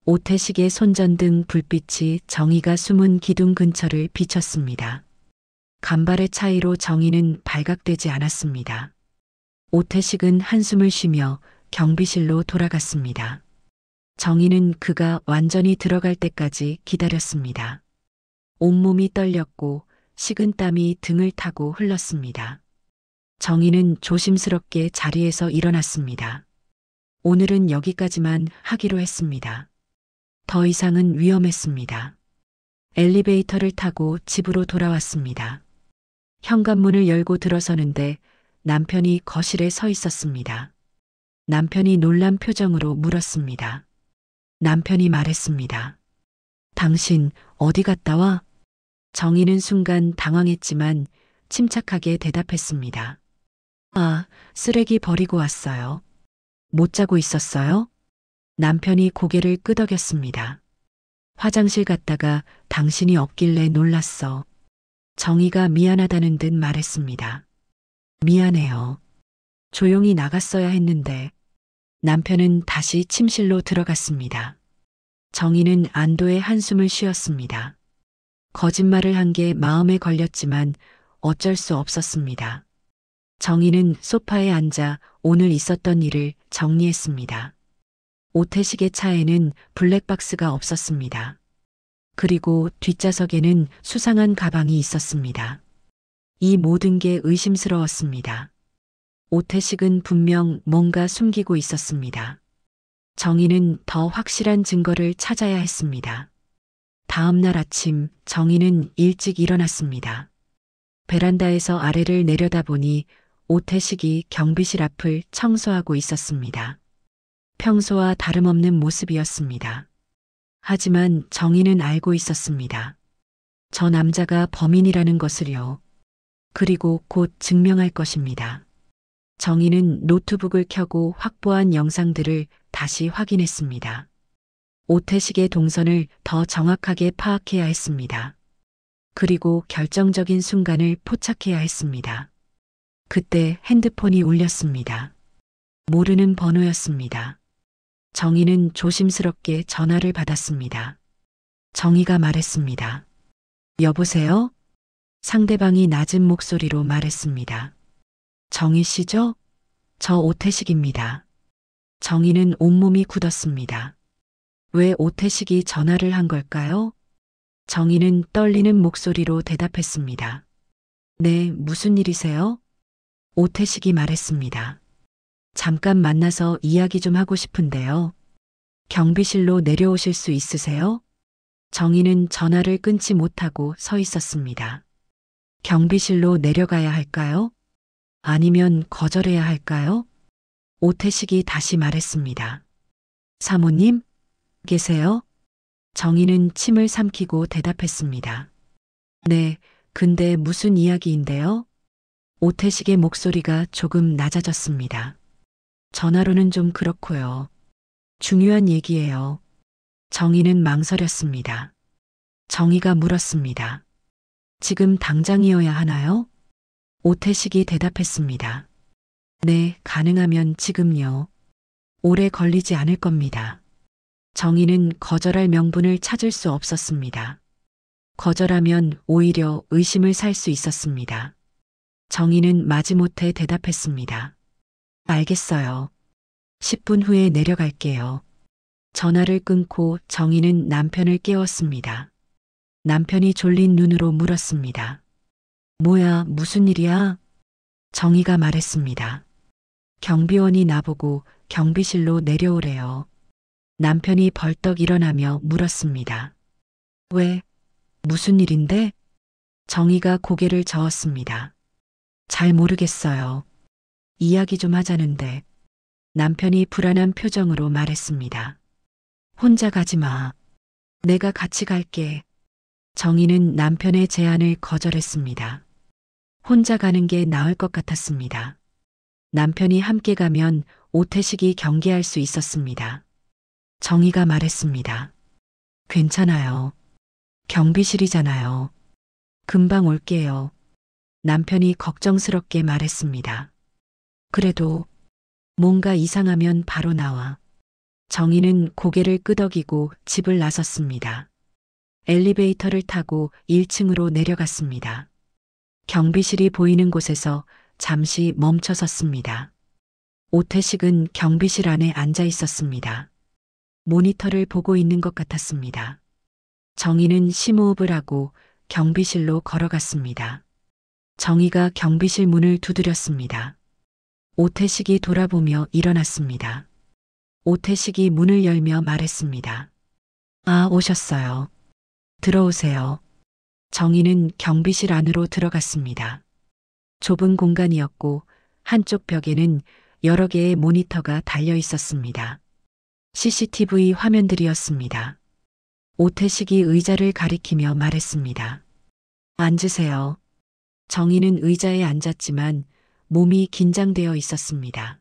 오태식의 손전등 불빛이 정희가 숨은 기둥 근처를 비쳤습니다. 간발의 차이로 정희는 발각되지 않았습니다. 오태식은 한숨을 쉬며 경비실로 돌아갔습니다. 정희는 그가 완전히 들어갈 때까지 기다렸습니다. 온몸이 떨렸고 식은땀이 등을 타고 흘렀습니다. 정희는 조심스럽게 자리에서 일어났습니다. 오늘은 여기까지만 하기로 했습니다. 더 이상은 위험했습니다. 엘리베이터를 타고 집으로 돌아왔습니다. 현관문을 열고 들어서는데 남편이 거실에 서 있었습니다. 남편이 놀란 표정으로 물었습니다. 남편이 말했습니다. 당신 어디 갔다 와? 정희는 순간 당황했지만 침착하게 대답했습니다. 아, 쓰레기 버리고 왔어요. 못 자고 있었어요? 남편이 고개를 끄덕였습니다. 화장실 갔다가 당신이 없길래 놀랐어. 정희가 미안하다는 듯 말했습니다. 미안해요. 조용히 나갔어야 했는데. 남편은 다시 침실로 들어갔습니다. 정희는 안도의 한숨을 쉬었습니다. 거짓말을 한 게 마음에 걸렸지만 어쩔 수 없었습니다. 정희는 소파에 앉아 오늘 있었던 일을 정리했습니다. 오태식의 차에는 블랙박스가 없었습니다. 그리고 뒷좌석에는 수상한 가방이 있었습니다. 이 모든 게 의심스러웠습니다. 오태식은 분명 뭔가 숨기고 있었습니다. 정희는 더 확실한 증거를 찾아야 했습니다. 다음 날 아침 정희는 일찍 일어났습니다. 베란다에서 아래를 내려다보니 오태식이 경비실 앞을 청소하고 있었습니다. 평소와 다름없는 모습이었습니다. 하지만 정희는 알고 있었습니다. 저 남자가 범인이라는 것을요. 그리고 곧 증명할 것입니다. 정희는 노트북을 켜고 확보한 영상들을 다시 확인했습니다. 오태식의 동선을 더 정확하게 파악해야 했습니다. 그리고 결정적인 순간을 포착해야 했습니다. 그때 핸드폰이 울렸습니다. 모르는 번호였습니다. 정희는 조심스럽게 전화를 받았습니다. 정희가 말했습니다. 여보세요? 상대방이 낮은 목소리로 말했습니다. 정희 씨죠? 저 오태식입니다. 정희는 온몸이 굳었습니다. 왜 오태식이 전화를 한 걸까요? 정희는 떨리는 목소리로 대답했습니다. 네, 무슨 일이세요? 오태식이 말했습니다. 잠깐 만나서 이야기 좀 하고 싶은데요. 경비실로 내려오실 수 있으세요? 정희는 전화를 끊지 못하고 서 있었습니다. 경비실로 내려가야 할까요? 아니면 거절해야 할까요? 오태식이 다시 말했습니다. 사모님, 계세요? 정희는 침을 삼키고 대답했습니다. 네, 근데 무슨 이야기인데요? 오태식의 목소리가 조금 낮아졌습니다. 전화로는 좀 그렇고요. 중요한 얘기예요. 정희는 망설였습니다. 정희가 물었습니다. 지금 당장이어야 하나요? 오태식이 대답했습니다. 네, 가능하면 지금요. 오래 걸리지 않을 겁니다. 정희는 거절할 명분을 찾을 수 없었습니다. 거절하면 오히려 의심을 살 수 있었습니다. 정희는 마지못해 대답했습니다. 알겠어요. 10분 후에 내려갈게요. 전화를 끊고 정희는 남편을 깨웠습니다. 남편이 졸린 눈으로 물었습니다. 뭐야, 무슨 일이야? 정희가 말했습니다. 경비원이 나보고 경비실로 내려오래요. 남편이 벌떡 일어나며 물었습니다. 왜? 무슨 일인데? 정희가 고개를 저었습니다. 잘 모르겠어요. 이야기 좀 하자는데. 남편이 불안한 표정으로 말했습니다. 혼자 가지 마. 내가 같이 갈게. 정희는 남편의 제안을 거절했습니다. 혼자 가는 게 나을 것 같았습니다. 남편이 함께 가면 오태식이 경계할 수 있었습니다. 정희가 말했습니다. 괜찮아요. 경비실이잖아요. 금방 올게요. 남편이 걱정스럽게 말했습니다. 그래도 뭔가 이상하면 바로 나와. 정희는 고개를 끄덕이고 집을 나섰습니다. 엘리베이터를 타고 1층으로 내려갔습니다. 경비실이 보이는 곳에서 잠시 멈춰 섰습니다. 오태식은 경비실 안에 앉아 있었습니다. 모니터를 보고 있는 것 같았습니다. 정희는 심호흡을 하고 경비실로 걸어갔습니다. 정희가 경비실 문을 두드렸습니다. 오태식이 돌아보며 일어났습니다. 오태식이 문을 열며 말했습니다. 아, 오셨어요. 들어오세요. 정희는 경비실 안으로 들어갔습니다. 좁은 공간이었고 한쪽 벽에는 여러 개의 모니터가 달려 있었습니다. CCTV 화면들이었습니다. 오태식이 의자를 가리키며 말했습니다. 앉으세요. 정희는 의자에 앉았지만 몸이 긴장되어 있었습니다.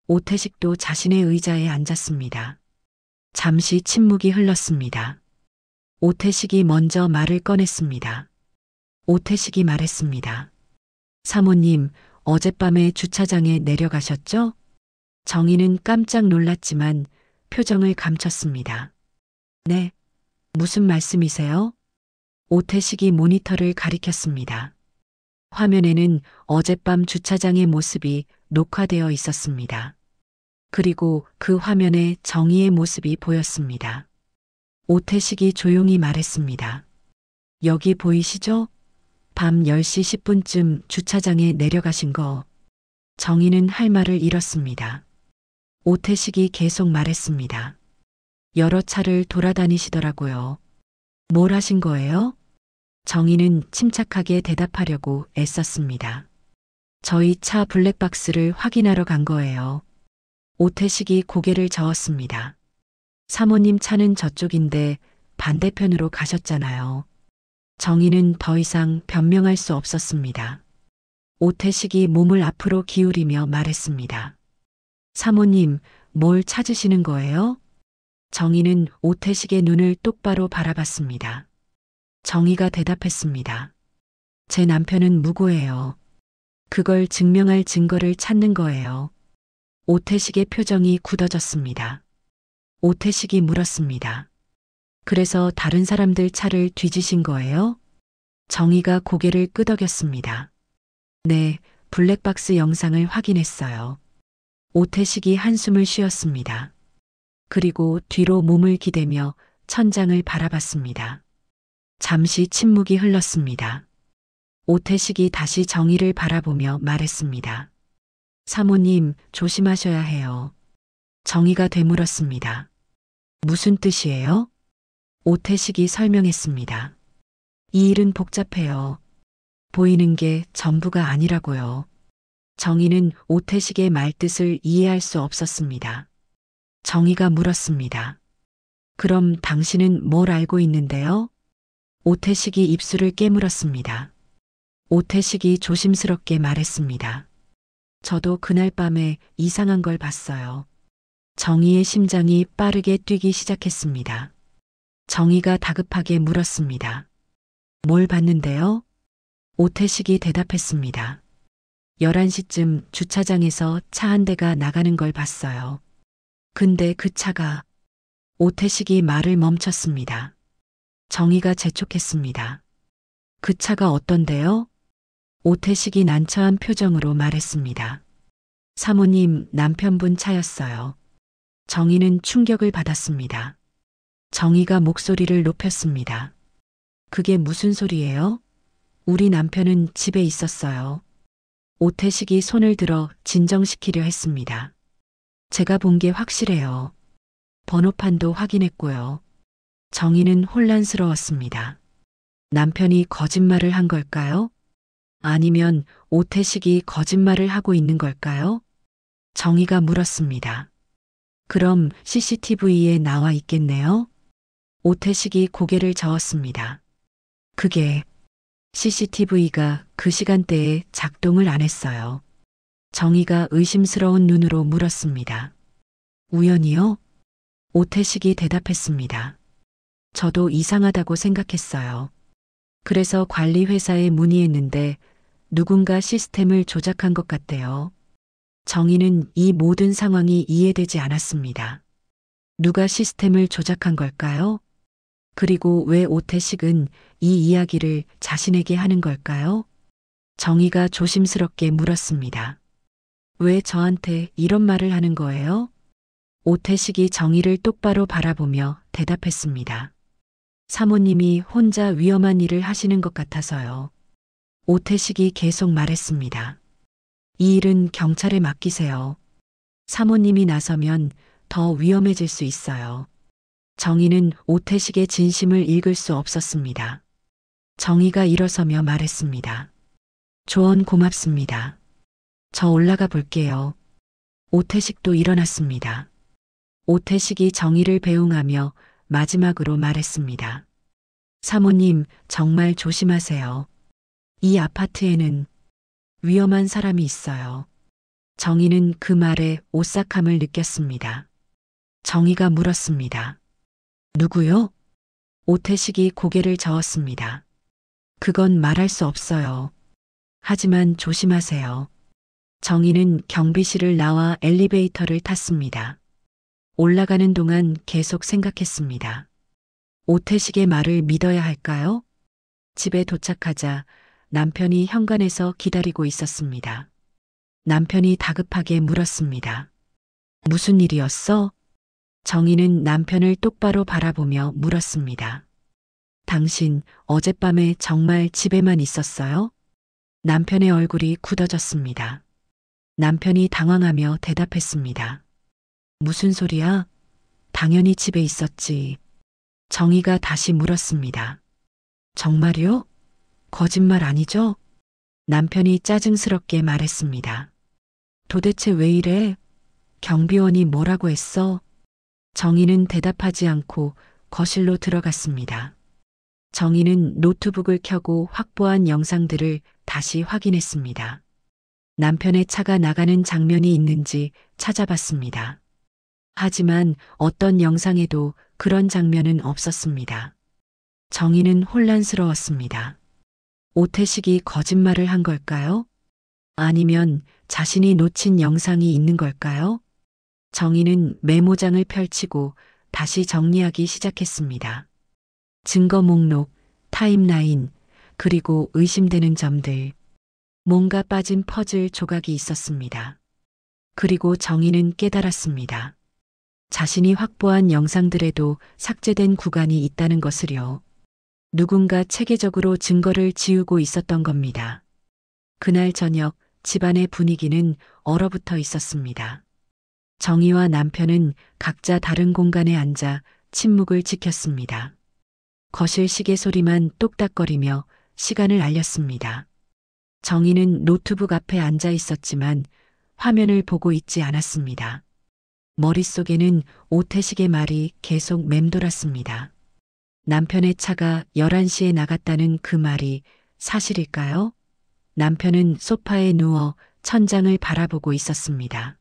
오태식도 자신의 의자에 앉았습니다. 잠시 침묵이 흘렀습니다. 오태식이 먼저 말을 꺼냈습니다. 오태식이 말했습니다. 사모님, 어젯밤에 주차장에 내려가셨죠? 정희는 깜짝 놀랐지만 표정을 감췄습니다. 네, 무슨 말씀이세요? 오태식이 모니터를 가리켰습니다. 화면에는 어젯밤 주차장의 모습이 녹화되어 있었습니다. 그리고 그 화면에 정희의 모습이 보였습니다. 오태식이 조용히 말했습니다. 여기 보이시죠? 밤 10시 10분쯤 주차장에 내려가신 거. 정희는 할 말을 잃었습니다. 오태식이 계속 말했습니다. 여러 차를 돌아다니시더라고요. 뭘 하신 거예요? 정희는 침착하게 대답하려고 애썼습니다. 저희 차 블랙박스를 확인하러 간 거예요. 오태식이 고개를 저었습니다. 사모님 차는 저쪽인데 반대편으로 가셨잖아요. 정희는 더 이상 변명할 수 없었습니다. 오태식이 몸을 앞으로 기울이며 말했습니다. 사모님, 뭘 찾으시는 거예요? 정희는 오태식의 눈을 똑바로 바라봤습니다. 정희가 대답했습니다. 제 남편은 무고해요. 그걸 증명할 증거를 찾는 거예요. 오태식의 표정이 굳어졌습니다. 오태식이 물었습니다. 그래서 다른 사람들 차를 뒤지신 거예요? 정희가 고개를 끄덕였습니다. 네, 블랙박스 영상을 확인했어요. 오태식이 한숨을 쉬었습니다. 그리고 뒤로 몸을 기대며 천장을 바라봤습니다. 잠시 침묵이 흘렀습니다. 오태식이 다시 정희를 바라보며 말했습니다. 사모님, 조심하셔야 해요. 정희가 되물었습니다. 무슨 뜻이에요? 오태식이 설명했습니다. 이 일은 복잡해요. 보이는 게 전부가 아니라고요. 정희는 오태식의 말뜻을 이해할 수 없었습니다. 정희가 물었습니다. 그럼 당신은 뭘 알고 있는데요? 오태식이 입술을 깨물었습니다. 오태식이 조심스럽게 말했습니다. 저도 그날 밤에 이상한 걸 봤어요. 정희의 심장이 빠르게 뛰기 시작했습니다. 정희가 다급하게 물었습니다. 뭘 봤는데요? 오태식이 대답했습니다. 11시쯤 주차장에서 차 한 대가 나가는 걸 봤어요. 근데 그 차가 오태식이 말을 멈췄습니다. 정희가 재촉했습니다. 그 차가 어떤데요? 오태식이 난처한 표정으로 말했습니다. 사모님, 남편분 차였어요. 정희는 충격을 받았습니다. 정희가 목소리를 높였습니다. 그게 무슨 소리예요? 우리 남편은 집에 있었어요. 오태식이 손을 들어 진정시키려 했습니다. 제가 본 게 확실해요. 번호판도 확인했고요. 정희는 혼란스러웠습니다. 남편이 거짓말을 한 걸까요? 아니면 오태식이 거짓말을 하고 있는 걸까요? 정희가 물었습니다. 그럼 CCTV에 나와 있겠네요? 오태식이 고개를 저었습니다. 그게 CCTV가 그 시간대에 작동을 안 했어요. 정희가 의심스러운 눈으로 물었습니다. 우연이요? 오태식이 대답했습니다. 저도 이상하다고 생각했어요. 그래서 관리회사에 문의했는데 누군가 시스템을 조작한 것 같대요. 정희는 이 모든 상황이 이해되지 않았습니다. 누가 시스템을 조작한 걸까요? 그리고 왜 오태식은 이 이야기를 자신에게 하는 걸까요? 정희가 조심스럽게 물었습니다. 왜 저한테 이런 말을 하는 거예요? 오태식이 정희를 똑바로 바라보며 대답했습니다. 사모님이 혼자 위험한 일을 하시는 것 같아서요. 오태식이 계속 말했습니다. 이 일은 경찰에 맡기세요. 사모님이 나서면 더 위험해질 수 있어요. 정희는 오태식의 진심을 읽을 수 없었습니다. 정희가 일어서며 말했습니다. 조언 고맙습니다. 저 올라가 볼게요. 오태식도 일어났습니다. 오태식이 정희를 배웅하며 마지막으로 말했습니다. 사모님, 정말 조심하세요. 이 아파트에는 위험한 사람이 있어요. 정희는 그 말에 오싹함을 느꼈습니다. 정희가 물었습니다. 누구요? 오태식이 고개를 저었습니다. 그건 말할 수 없어요. 하지만 조심하세요. 정희는 경비실을 나와 엘리베이터를 탔습니다. 올라가는 동안 계속 생각했습니다. 오태식의 말을 믿어야 할까요? 집에 도착하자 남편이 현관에서 기다리고 있었습니다. 남편이 다급하게 물었습니다. 무슨 일이었어? 정희는 남편을 똑바로 바라보며 물었습니다. 당신 어젯밤에 정말 집에만 있었어요? 남편의 얼굴이 굳어졌습니다. 남편이 당황하며 대답했습니다. 무슨 소리야? 당연히 집에 있었지. 정희가 다시 물었습니다. 정말요? 거짓말 아니죠? 남편이 짜증스럽게 말했습니다. 도대체 왜 이래? 경비원이 뭐라고 했어? 정희는 대답하지 않고 거실로 들어갔습니다. 정희는 노트북을 켜고 확보한 영상들을 다시 확인했습니다. 남편의 차가 나가는 장면이 있는지 찾아봤습니다. 하지만 어떤 영상에도 그런 장면은 없었습니다. 정희는 혼란스러웠습니다. 오태식이 거짓말을 한 걸까요? 아니면 자신이 놓친 영상이 있는 걸까요? 정희는 메모장을 펼치고 다시 정리하기 시작했습니다. 증거 목록, 타임라인, 그리고 의심되는 점들. 뭔가 빠진 퍼즐 조각이 있었습니다. 그리고 정희는 깨달았습니다. 자신이 확보한 영상들에도 삭제된 구간이 있다는 것을요. 누군가 체계적으로 증거를 지우고 있었던 겁니다. 그날 저녁 집안의 분위기는 얼어붙어 있었습니다. 정희와 남편은 각자 다른 공간에 앉아 침묵을 지켰습니다. 거실 시계 소리만 똑딱거리며 시간을 알렸습니다. 정희는 노트북 앞에 앉아 있었지만 화면을 보고 있지 않았습니다. 머릿속에는 오태식의 말이 계속 맴돌았습니다. 남편의 차가 11시에 나갔다는 그 말이 사실일까요? 남편은 소파에 누워 천장을 바라보고 있었습니다.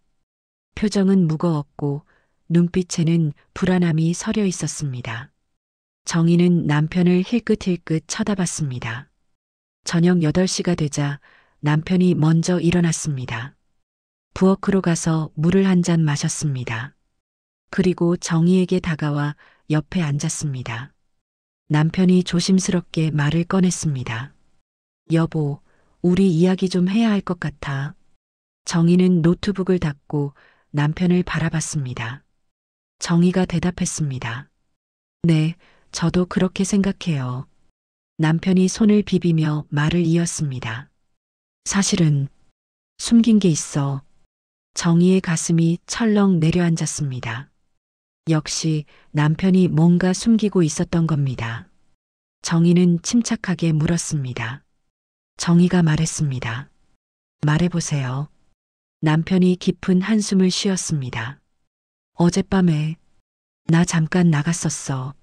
표정은 무거웠고 눈빛에는 불안함이 서려 있었습니다. 정희는 남편을 힐끗힐끗 쳐다봤습니다. 저녁 8시가 되자 남편이 먼저 일어났습니다. 부엌으로 가서 물을 한 잔 마셨습니다. 그리고 정희에게 다가와 옆에 앉았습니다. 남편이 조심스럽게 말을 꺼냈습니다. 여보, 우리 이야기 좀 해야 할 것 같아. 정희는 노트북을 닫고 남편을 바라봤습니다. 정희가 대답했습니다. 네, 저도 그렇게 생각해요. 남편이 손을 비비며 말을 이었습니다. 사실은 숨긴 게 있어. 정희의 가슴이 철렁 내려앉았습니다. 역시 남편이 뭔가 숨기고 있었던 겁니다. 정희는 침착하게 물었습니다. 정희가 말했습니다. 말해보세요. 남편이 깊은 한숨을 쉬었습니다. 어젯밤에 나 잠깐 나갔었어.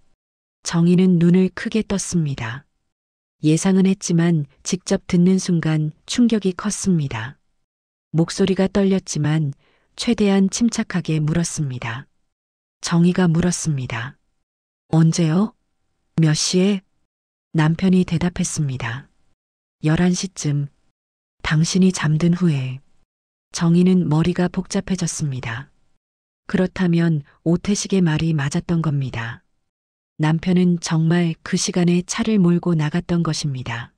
정희는 눈을 크게 떴습니다. 예상은 했지만 직접 듣는 순간 충격이 컸습니다. 목소리가 떨렸지만 최대한 침착하게 물었습니다. 정희가 물었습니다. 언제요? 몇 시에? 남편이 대답했습니다. 11시쯤. 당신이 잠든 후에. 정희는 머리가 복잡해졌습니다. 그렇다면 오태식의 말이 맞았던 겁니다. 남편은 정말 그 시간에 차를 몰고 나갔던 것입니다.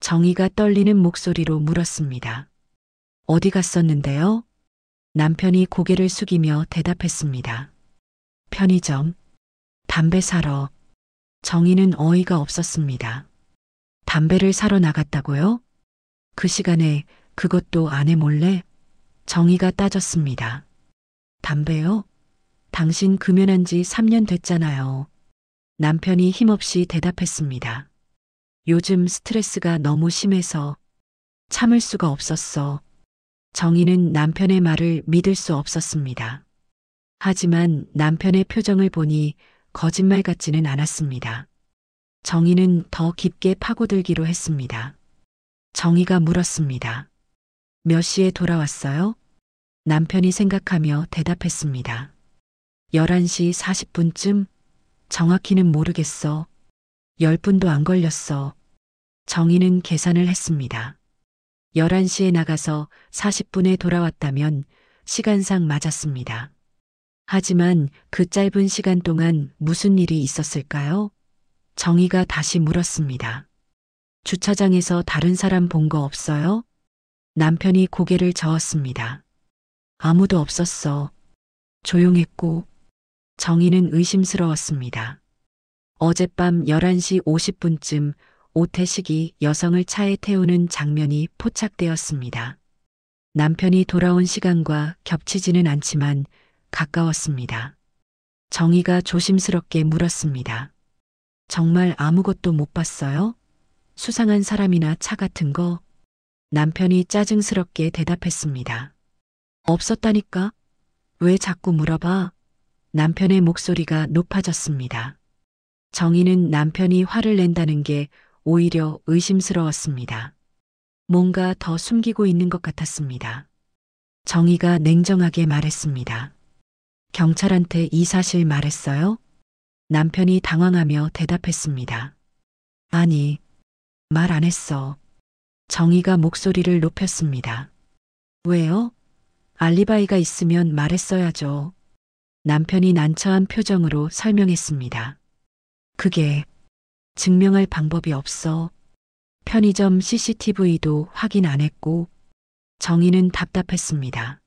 정희가 떨리는 목소리로 물었습니다. 어디 갔었는데요? 남편이 고개를 숙이며 대답했습니다. 편의점. 담배 사러. 정희는 어이가 없었습니다. 담배를 사러 나갔다고요? 그 시간에 그것도 아내 몰래? 정희가 따졌습니다. 담배요? 당신 금연한 지 3년 됐잖아요. 남편이 힘없이 대답했습니다. 요즘 스트레스가 너무 심해서 참을 수가 없었어. 정희는 남편의 말을 믿을 수 없었습니다. 하지만 남편의 표정을 보니 거짓말 같지는 않았습니다. 정희는 더 깊게 파고들기로 했습니다. 정희가 물었습니다. 몇 시에 돌아왔어요? 남편이 생각하며 대답했습니다. 11시 40분쯤? 정확히는 모르겠어. 10분도 안 걸렸어. 정희는 계산을 했습니다. 11시에 나가서 40분에 돌아왔다면 시간상 맞았습니다. 하지만 그 짧은 시간 동안 무슨 일이 있었을까요? 정희가 다시 물었습니다. 주차장에서 다른 사람 본 거 없어요? 남편이 고개를 저었습니다. 아무도 없었어. 조용했고. 정희는 의심스러웠습니다. 어젯밤 11시 50분쯤 오태식이 여성을 차에 태우는 장면이 포착되었습니다. 남편이 돌아온 시간과 겹치지는 않지만 가까웠습니다. 정희가 조심스럽게 물었습니다. 정말 아무것도 못 봤어요? 수상한 사람이나 차 같은 거? 남편이 짜증스럽게 대답했습니다. 없었다니까? 왜 자꾸 물어봐? 남편의 목소리가 높아졌습니다. 정희는 남편이 화를 낸다는 게 오히려 의심스러웠습니다. 뭔가 더 숨기고 있는 것 같았습니다. 정희가 냉정하게 말했습니다. 경찰한테 이 사실 말했어요? 남편이 당황하며 대답했습니다. 아니, 말 안 했어. 정희가 목소리를 높였습니다. 왜요? 알리바이가 있으면 말했어야죠. 남편이 난처한 표정으로 설명했습니다. 그게 증명할 방법이 없어. 편의점 CCTV도 확인 안 했고. 정희는 답답했습니다.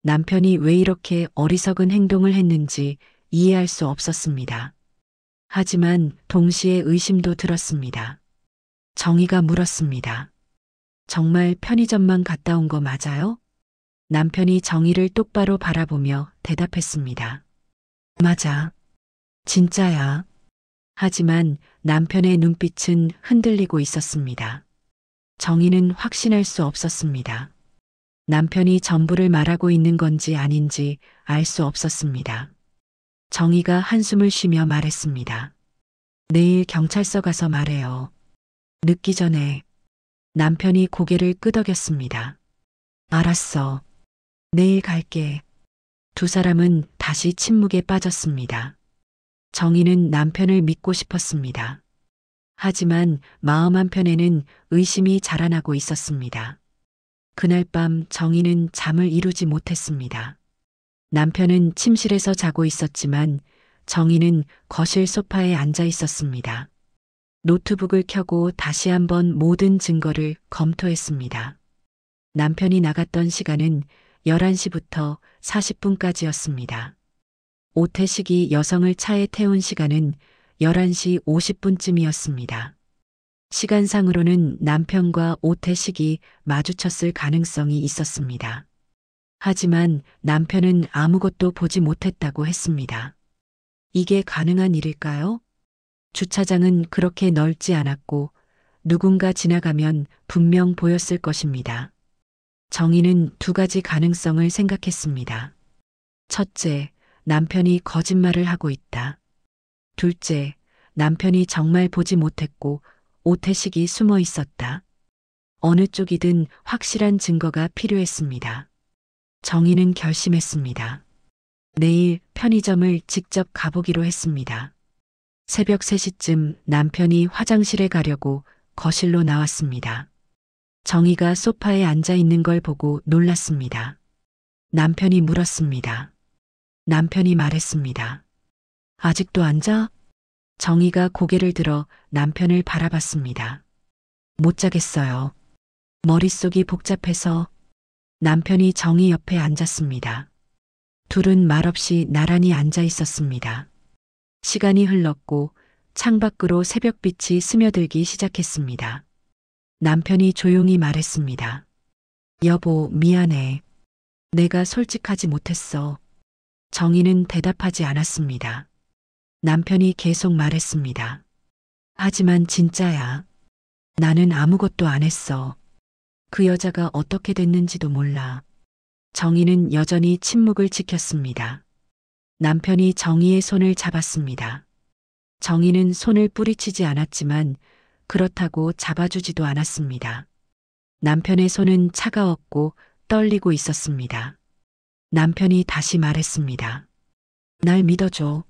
남편이 왜 이렇게 어리석은 행동을 했는지 이해할 수 없었습니다. 하지만 동시에 의심도 들었습니다. 정희가 물었습니다. 정말 편의점만 갔다 온 거 맞아요? 남편이 정희를 똑바로 바라보며 대답했습니다. 맞아. 진짜야. 하지만 남편의 눈빛은 흔들리고 있었습니다. 정희는 확신할 수 없었습니다. 남편이 전부를 말하고 있는 건지 아닌지 알 수 없었습니다. 정희가 한숨을 쉬며 말했습니다. 내일 경찰서 가서 말해요. 늦기 전에. 남편이 고개를 끄덕였습니다. 알았어. 내일 갈게. 두 사람은 다시 침묵에 빠졌습니다. 정희는 남편을 믿고 싶었습니다. 하지만 마음 한편에는 의심이 자라나고 있었습니다. 그날 밤 정희는 잠을 이루지 못했습니다. 남편은 침실에서 자고 있었지만 정희는 거실 소파에 앉아 있었습니다. 노트북을 켜고 다시 한번 모든 증거를 검토했습니다. 남편이 나갔던 시간은 11시부터 40분까지였습니다. 오태식이 여성을 차에 태운 시간은 11시 50분쯤이었습니다. 시간상으로는 남편과 오태식이 마주쳤을 가능성이 있었습니다. 하지만 남편은 아무것도 보지 못했다고 했습니다. 이게 가능한 일일까요? 주차장은 그렇게 넓지 않았고 누군가 지나가면 분명 보였을 것입니다. 정희는 두 가지 가능성을 생각했습니다. 첫째, 남편이 거짓말을 하고 있다. 둘째, 남편이 정말 보지 못했고 오태식이 숨어 있었다. 어느 쪽이든 확실한 증거가 필요했습니다. 정희는 결심했습니다. 내일 편의점을 직접 가보기로 했습니다. 새벽 3시쯤 남편이 화장실에 가려고 거실로 나왔습니다. 정희가 소파에 앉아 있는 걸 보고 놀랐습니다. 남편이 물었습니다. 남편이 말했습니다. 아직도 앉아? 정희가 고개를 들어 남편을 바라봤습니다. 못 자겠어요. 머릿속이 복잡해서. 남편이 정희 옆에 앉았습니다. 둘은 말없이 나란히 앉아 있었습니다. 시간이 흘렀고 창밖으로 새벽빛이 스며들기 시작했습니다. 남편이 조용히 말했습니다. 여보, 미안해. 내가 솔직하지 못했어. 정희는 대답하지 않았습니다. 남편이 계속 말했습니다. 하지만 진짜야. 나는 아무것도 안 했어. 그 여자가 어떻게 됐는지도 몰라. 정희는 여전히 침묵을 지켰습니다. 남편이 정희의 손을 잡았습니다. 정희는 손을 뿌리치지 않았지만 그렇다고 잡아주지도 않았습니다. 남편의 손은 차가웠고 떨리고 있었습니다. 남편이 다시 말했습니다. 날 믿어줘.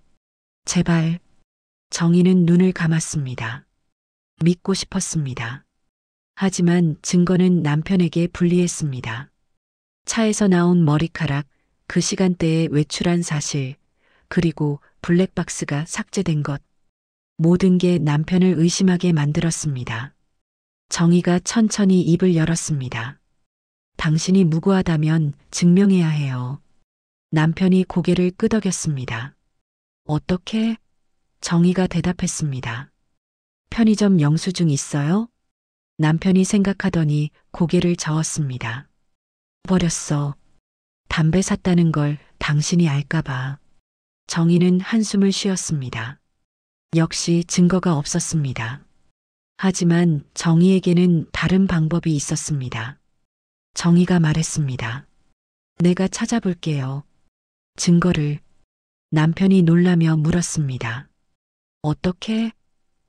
제발. 정희는 눈을 감았습니다. 믿고 싶었습니다. 하지만 증거는 남편에게 불리했습니다. 차에서 나온 머리카락, 그 시간대에 외출한 사실, 그리고 블랙박스가 삭제된 것. 모든 게 남편을 의심하게 만들었습니다. 정희가 천천히 입을 열었습니다. 당신이 무고하다면 증명해야 해요. 남편이 고개를 끄덕였습니다. 어떻게? 정희가 대답했습니다. 편의점 영수증 있어요? 남편이 생각하더니 고개를 저었습니다. 버렸어. 담배 샀다는 걸 당신이 알까봐. 정희는 한숨을 쉬었습니다. 역시 증거가 없었습니다. 하지만 정희에게는 다른 방법이 있었습니다. 정희가 말했습니다. 내가 찾아볼게요. 증거를. 남편이 놀라며 물었습니다. 어떻게?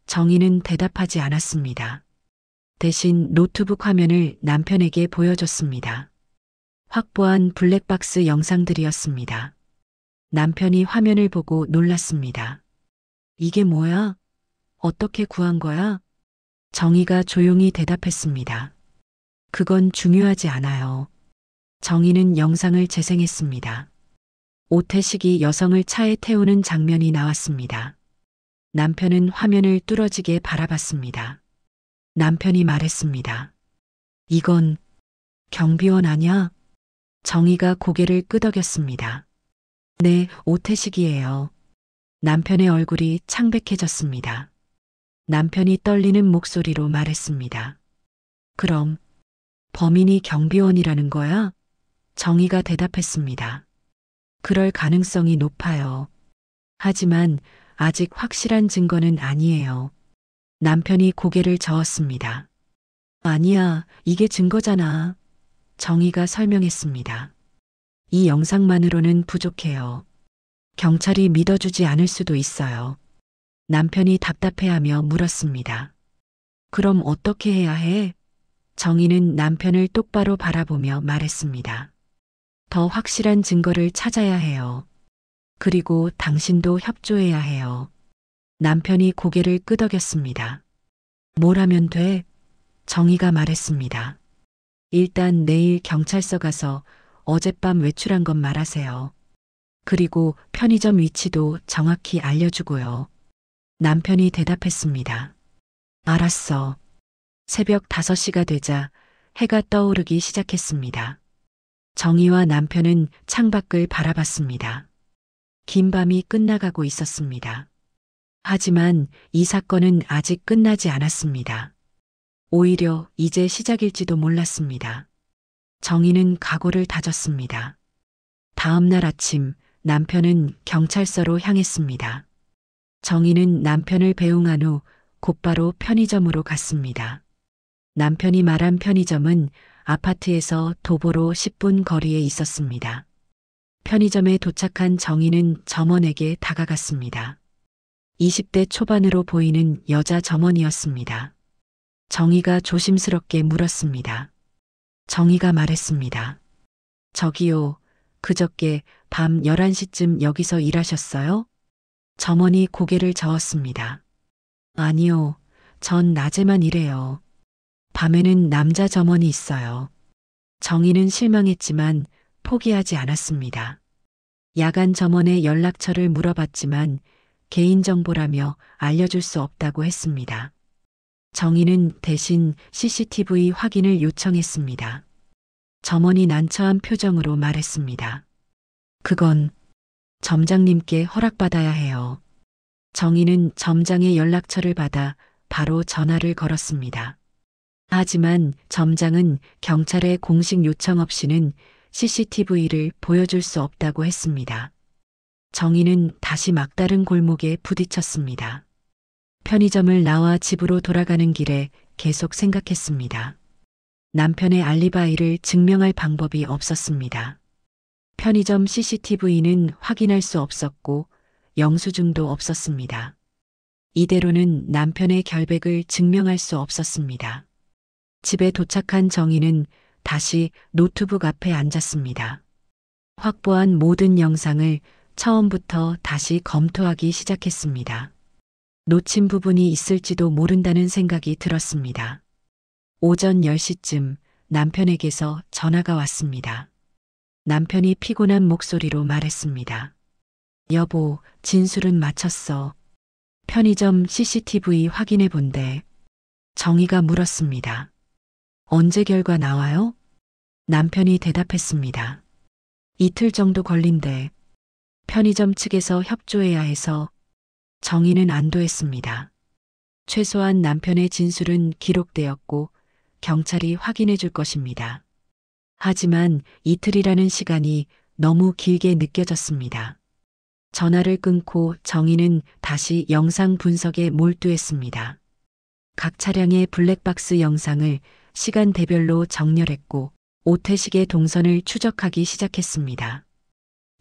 정희는 대답하지 않았습니다. 대신 노트북 화면을 남편에게 보여줬습니다. 확보한 블랙박스 영상들이었습니다. 남편이 화면을 보고 놀랐습니다. 이게 뭐야? 어떻게 구한 거야? 정희가 조용히 대답했습니다. 그건 중요하지 않아요. 정희는 영상을 재생했습니다. 오태식이 여성을 차에 태우는 장면이 나왔습니다. 남편은 화면을 뚫어지게 바라봤습니다. 남편이 말했습니다. 이건 경비원 아냐? 정희가 고개를 끄덕였습니다. 네, 오태식이에요. 남편의 얼굴이 창백해졌습니다. 남편이 떨리는 목소리로 말했습니다. 그럼 범인이 경비원이라는 거야? 정희가 대답했습니다. 그럴 가능성이 높아요. 하지만 아직 확실한 증거는 아니에요. 남편이 고개를 저었습니다. 아니야, 이게 증거잖아. 정희가 설명했습니다. 이 영상만으로는 부족해요. 경찰이 믿어주지 않을 수도 있어요. 남편이 답답해하며 물었습니다. 그럼 어떻게 해야 해? 정희는 남편을 똑바로 바라보며 말했습니다. 더 확실한 증거를 찾아야 해요. 그리고 당신도 협조해야 해요. 남편이 고개를 끄덕였습니다. 뭘 하면 돼? 정희가 말했습니다. 일단 내일 경찰서 가서 어젯밤 외출한 것 말하세요. 그리고 편의점 위치도 정확히 알려주고요. 남편이 대답했습니다. 알았어. 새벽 5시가 되자 해가 떠오르기 시작했습니다. 정희와 남편은 창밖을 바라봤습니다. 긴 밤이 끝나가고 있었습니다. 하지만 이 사건은 아직 끝나지 않았습니다. 오히려 이제 시작일지도 몰랐습니다. 정희는 각오를 다졌습니다. 다음 날 아침 남편은 경찰서로 향했습니다. 정희는 남편을 배웅한 후 곧바로 편의점으로 갔습니다. 남편이 말한 편의점은 아파트에서 도보로 10분 거리에 있었습니다. 편의점에 도착한 정희는 점원에게 다가갔습니다. 20대 초반으로 보이는 여자 점원이었습니다. 정희가 조심스럽게 물었습니다. 정희가 말했습니다. 저기요, 그저께 밤 11시쯤 여기서 일하셨어요? 점원이 고개를 저었습니다. 아니요, 전 낮에만 일해요. 밤에는 남자 점원이 있어요. 정희는 실망했지만 포기하지 않았습니다. 야간 점원의 연락처를 물어봤지만 개인정보라며 알려줄 수 없다고 했습니다. 정희는 대신 CCTV 확인을 요청했습니다. 점원이 난처한 표정으로 말했습니다. 그건 점장님께 허락받아야 해요. 정희는 점장의 연락처를 받아 바로 전화를 걸었습니다. 하지만 점장은 경찰의 공식 요청 없이는 CCTV를 보여줄 수 없다고 했습니다. 정희는 다시 막다른 골목에 부딪혔습니다. 편의점을 나와 집으로 돌아가는 길에 계속 생각했습니다. 남편의 알리바이를 증명할 방법이 없었습니다. 편의점 CCTV는 확인할 수 없었고 영수증도 없었습니다. 이대로는 남편의 결백을 증명할 수 없었습니다. 집에 도착한 정희는 다시 노트북 앞에 앉았습니다. 확보한 모든 영상을 처음부터 다시 검토하기 시작했습니다. 놓친 부분이 있을지도 모른다는 생각이 들었습니다. 오전 10시쯤 남편에게서 전화가 왔습니다. 남편이 피곤한 목소리로 말했습니다. 여보, 진술은 마쳤어. 편의점 CCTV 확인해 본대. 정희가 물었습니다. 언제 결과 나와요? 남편이 대답했습니다. 이틀 정도 걸린대. 편의점 측에서 협조해야 해서. 정희는 안도했습니다. 최소한 남편의 진술은 기록되었고 경찰이 확인해 줄 것입니다. 하지만 이틀이라는 시간이 너무 길게 느껴졌습니다. 전화를 끊고 정희는 다시 영상 분석에 몰두했습니다. 각 차량의 블랙박스 영상을 시간대별로 정렬했고 오태식의 동선을 추적하기 시작했습니다.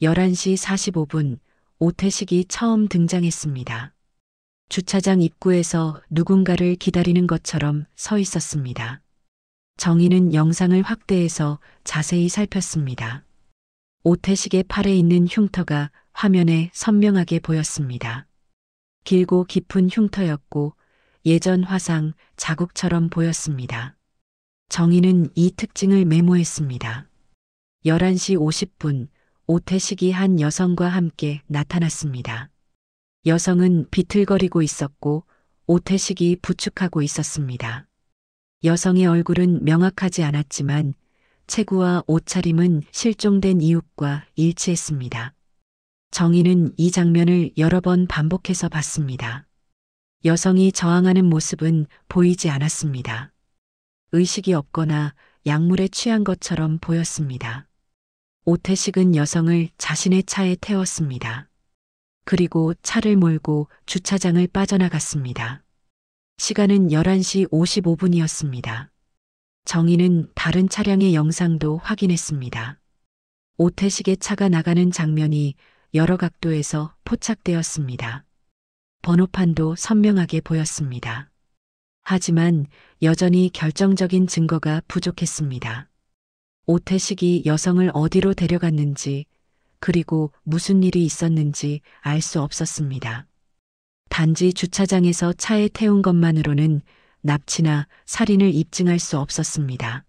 11시 45분 오태식이 처음 등장했습니다. 주차장 입구에서 누군가를 기다리는 것처럼 서 있었습니다. 정희는 영상을 확대해서 자세히 살폈습니다. 오태식의 팔에 있는 흉터가 화면에 선명하게 보였습니다. 길고 깊은 흉터였고 예전 화상 자국처럼 보였습니다. 정희는 이 특징을 메모했습니다. 11시 50분 오태식이 한 여성과 함께 나타났습니다. 여성은 비틀거리고 있었고 오태식이 부축하고 있었습니다. 여성의 얼굴은 명확하지 않았지만 체구와 옷차림은 실종된 이웃과 일치했습니다. 정희는 이 장면을 여러 번 반복해서 봤습니다. 여성이 저항하는 모습은 보이지 않았습니다. 의식이 없거나 약물에 취한 것처럼 보였습니다. 오태식은 여성을 자신의 차에 태웠습니다. 그리고 차를 몰고 주차장을 빠져나갔습니다. 시간은 11시 55분이었습니다. 정희는 다른 차량의 영상도 확인했습니다. 오태식의 차가 나가는 장면이 여러 각도에서 포착되었습니다. 번호판도 선명하게 보였습니다. 하지만 여전히 결정적인 증거가 부족했습니다. 오태식이 여성을 어디로 데려갔는지, 그리고 무슨 일이 있었는지 알 수 없었습니다. 단지 주차장에서 차에 태운 것만으로는 납치나 살인을 입증할 수 없었습니다.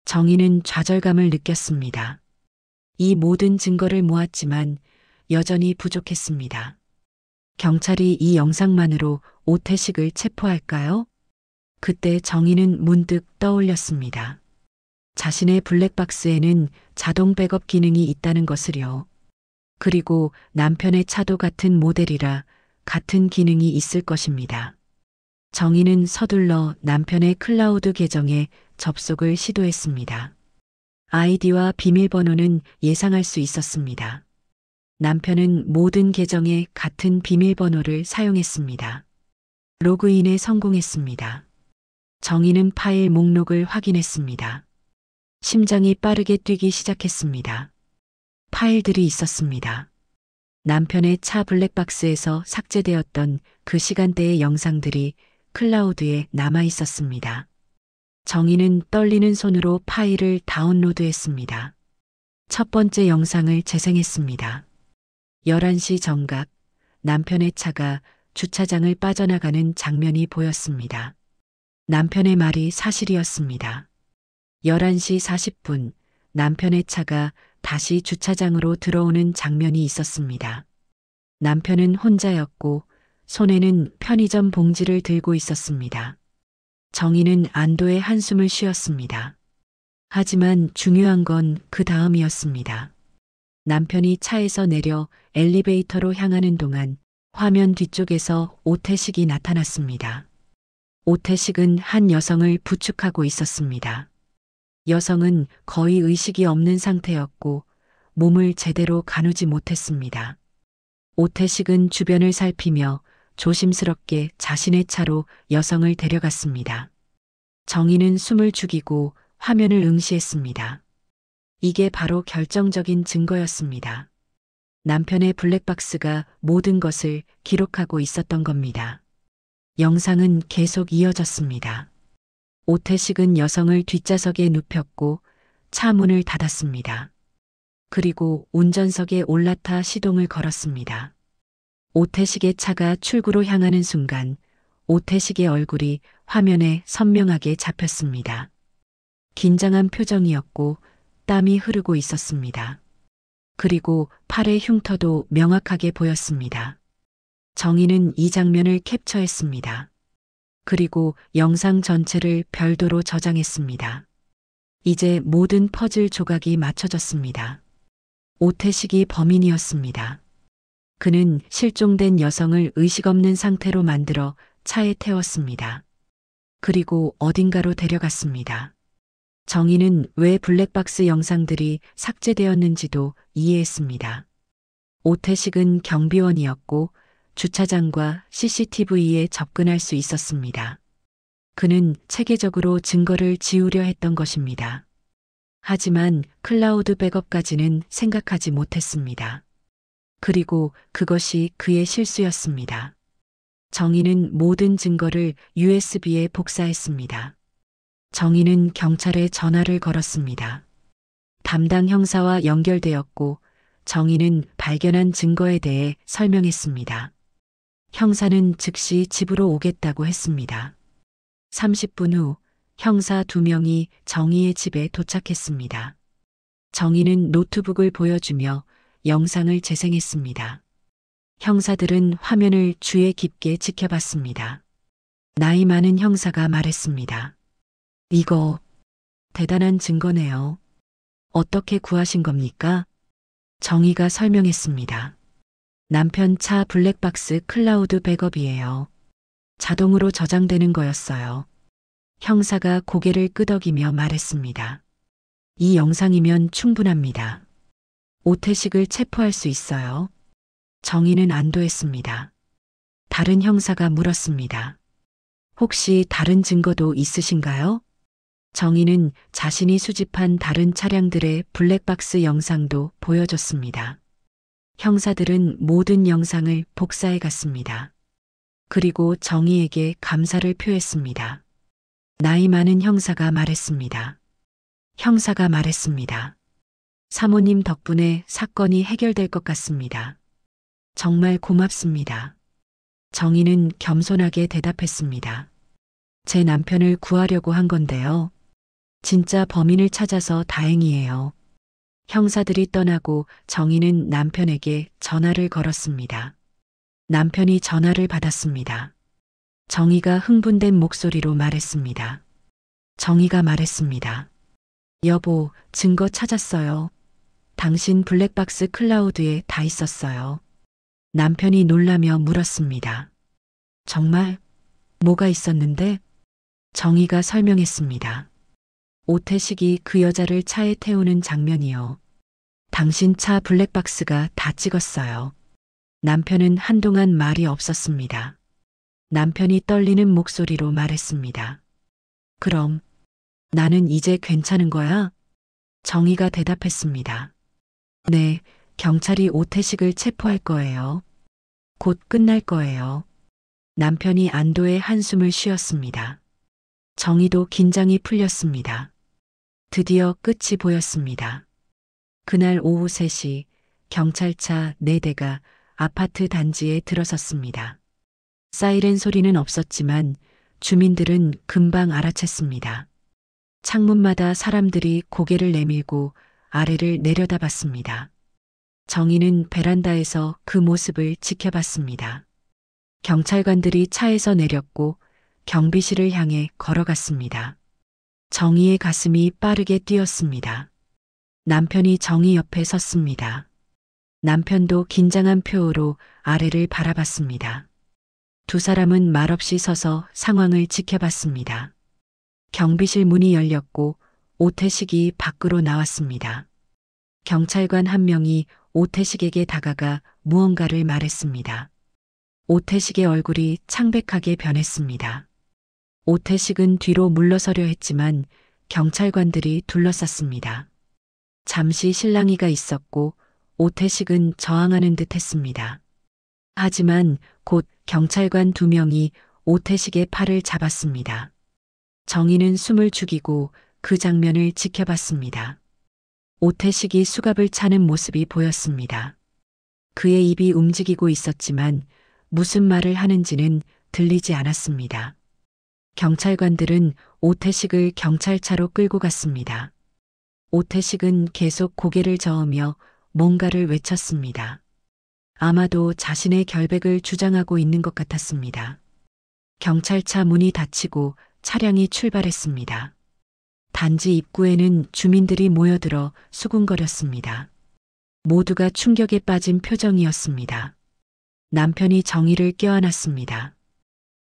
정희는 좌절감을 느꼈습니다. 이 모든 증거를 모았지만 여전히 부족했습니다. 경찰이 이 영상만으로 오태식을 체포할까요? 그때 정희는 문득 떠올렸습니다. 자신의 블랙박스에는 자동 백업 기능이 있다는 것을요. 그리고 남편의 차도 같은 모델이라 같은 기능이 있을 것입니다. 정희는 서둘러 남편의 클라우드 계정에 접속을 시도했습니다. 아이디와 비밀번호는 예상할 수 있었습니다. 남편은 모든 계정에 같은 비밀번호를 사용했습니다. 로그인에 성공했습니다. 정희는 파일 목록을 확인했습니다. 심장이 빠르게 뛰기 시작했습니다. 파일들이 있었습니다. 남편의 차 블랙박스에서 삭제되었던 그 시간대의 영상들이 클라우드에 남아 있었습니다. 정희는 떨리는 손으로 파일을 다운로드했습니다. 첫 번째 영상을 재생했습니다. 11시 정각, 남편의 차가 주차장을 빠져나가는 장면이 보였습니다. 남편의 말이 사실이었습니다. 11시 40분, 남편의 차가 다시 주차장으로 들어오는 장면이 있었습니다. 남편은 혼자였고 손에는 편의점 봉지를 들고 있었습니다. 정희는 안도의 한숨을 쉬었습니다. 하지만 중요한 건 그 다음이었습니다. 남편이 차에서 내려 엘리베이터로 향하는 동안 화면 뒤쪽에서 오태식이 나타났습니다. 오태식은 한 여성을 부축하고 있었습니다. 여성은 거의 의식이 없는 상태였고 몸을 제대로 가누지 못했습니다. 오태식은 주변을 살피며 조심스럽게 자신의 차로 여성을 데려갔습니다. 정희는 숨을 죽이고 화면을 응시했습니다. 이게 바로 결정적인 증거였습니다. 남편의 블랙박스가 모든 것을 기록하고 있었던 겁니다. 영상은 계속 이어졌습니다. 오태식은 여성을 뒷좌석에 눕혔고 차 문을 닫았습니다. 그리고 운전석에 올라타 시동을 걸었습니다. 오태식의 차가 출구로 향하는 순간 오태식의 얼굴이 화면에 선명하게 잡혔습니다. 긴장한 표정이었고 땀이 흐르고 있었습니다. 그리고 팔의 흉터도 명확하게 보였습니다. 정희는 이 장면을 캡처했습니다. 그리고 영상 전체를 별도로 저장했습니다. 이제 모든 퍼즐 조각이 맞춰졌습니다. 오태식이 범인이었습니다. 그는 실종된 여성을 의식 없는 상태로 만들어 차에 태웠습니다. 그리고 어딘가로 데려갔습니다. 정희는 왜 블랙박스 영상들이 삭제되었는지도 이해했습니다. 오태식은 경비원이었고 주차장과 CCTV에 접근할 수 있었습니다. 그는 체계적으로 증거를 지우려 했던 것입니다. 하지만 클라우드 백업까지는 생각하지 못했습니다. 그리고 그것이 그의 실수였습니다. 정희는 모든 증거를 USB에 복사했습니다. 정희는 경찰에 전화를 걸었습니다. 담당 형사와 연결되었고 정희는 발견한 증거에 대해 설명했습니다. 형사는 즉시 집으로 오겠다고 했습니다. 30분 후 형사 2명이 정희의 집에 도착했습니다. 정희는 노트북을 보여주며 영상을 재생했습니다. 형사들은 화면을 주의 깊게 지켜봤습니다. 나이 많은 형사가 말했습니다. 이거 대단한 증거네요. 어떻게 구하신 겁니까? 정희가 설명했습니다. 남편 차 블랙박스 클라우드 백업이에요. 자동으로 저장되는 거였어요. 형사가 고개를 끄덕이며 말했습니다. 이 영상이면 충분합니다. 오태식을 체포할 수 있어요. 정의는 안도했습니다. 다른 형사가 물었습니다. 혹시 다른 증거도 있으신가요? 정의는 자신이 수집한 다른 차량들의 블랙박스 영상도 보여줬습니다. 형사들은 모든 영상을 복사해 갔습니다. 그리고 정의에게 감사를 표했습니다. 나이 많은 형사가 말했습니다. 형사가 말했습니다. 사모님 덕분에 사건이 해결될 것 같습니다. 정말 고맙습니다. 정의는 겸손하게 대답했습니다. 제 남편을 구하려고 한 건데요. 진짜 범인을 찾아서 다행이에요. 형사들이 떠나고 정의는 남편에게 전화를 걸었습니다. 남편이 전화를 받았습니다. 정의가 흥분된 목소리로 말했습니다. 정의가 말했습니다. 여보, 증거 찾았어요. 당신 블랙박스 클라우드에 다 있었어요. 남편이 놀라며 물었습니다. 정말? 뭐가 있었는데? 정의가 설명했습니다. 오태식이 그 여자를 차에 태우는 장면이요. 당신 차 블랙박스가 다 찍었어요. 남편은 한동안 말이 없었습니다. 남편이 떨리는 목소리로 말했습니다. 그럼 나는 이제 괜찮은 거야? 정의가 대답했습니다. 네, 경찰이 오태식을 체포할 거예요. 곧 끝날 거예요. 남편이 안도의 한숨을 쉬었습니다. 정의도 긴장이 풀렸습니다. 드디어 끝이 보였습니다. 그날 오후 3시 경찰차 4대가 아파트 단지에 들어섰습니다. 사이렌 소리는 없었지만 주민들은 금방 알아챘습니다. 창문마다 사람들이 고개를 내밀고 아래를 내려다봤습니다. 정의는 베란다에서 그 모습을 지켜봤습니다. 경찰관들이 차에서 내렸고 경비실을 향해 걸어갔습니다. 정의의 가슴이 빠르게 뛰었습니다. 남편이 정의 옆에 섰습니다. 남편도 긴장한 표호로 아래를 바라봤습니다. 두 사람은 말없이 서서 상황을 지켜봤습니다. 경비실 문이 열렸고 오태식이 밖으로 나왔습니다. 경찰관 한 명이 오태식에게 다가가 무언가를 말했습니다. 오태식의 얼굴이 창백하게 변했습니다. 오태식은 뒤로 물러서려 했지만 경찰관들이 둘러쌌습니다. 잠시 실랑이가 있었고 오태식은 저항하는 듯 했습니다. 하지만 곧 경찰관 2명이 오태식의 팔을 잡았습니다. 정의는 숨을 죽이고 그 장면을 지켜봤습니다. 오태식이 수갑을 차는 모습이 보였습니다. 그의 입이 움직이고 있었지만 무슨 말을 하는지는 들리지 않았습니다. 경찰관들은 오태식을 경찰차로 끌고 갔습니다. 오태식은 계속 고개를 저으며 뭔가를 외쳤습니다. 아마도 자신의 결백을 주장하고 있는 것 같았습니다. 경찰차 문이 닫히고 차량이 출발했습니다. 단지 입구에는 주민들이 모여들어 수군거렸습니다. 모두가 충격에 빠진 표정이었습니다. 남편이 정의를 껴안았습니다.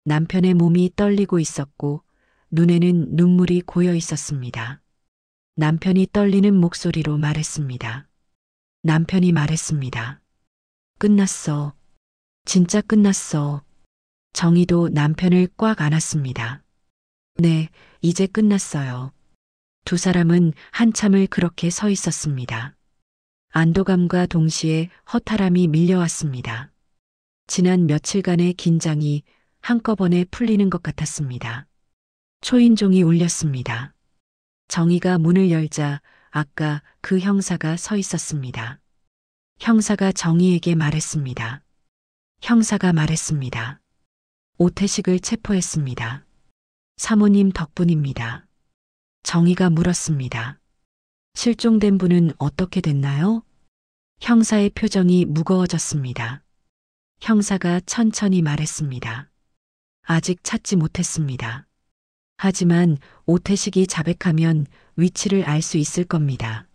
남편의 몸이 떨리고 있었고 눈에는 눈물이 고여 있었습니다. 남편이 떨리는 목소리로 말했습니다. 남편이 말했습니다. 끝났어. 진짜 끝났어. 정의도 남편을 꽉 안았습니다. 네, 이제 끝났어요. 두 사람은 한참을 그렇게 서 있었습니다. 안도감과 동시에 허탈함이 밀려왔습니다. 지난 며칠간의 긴장이 한꺼번에 풀리는 것 같았습니다. 초인종이 울렸습니다. 정의가 문을 열자 아까 그 형사가 서 있었습니다. 형사가 정의에게 말했습니다. 형사가 말했습니다. 오태식을 체포했습니다. 사모님 덕분입니다. 정의가 물었습니다. 실종된 분은 어떻게 됐나요? 형사의 표정이 무거워졌습니다. 형사가 천천히 말했습니다. 아직 찾지 못했습니다. 하지만 오태식이 자백하면 위치를 알 수 있을 겁니다.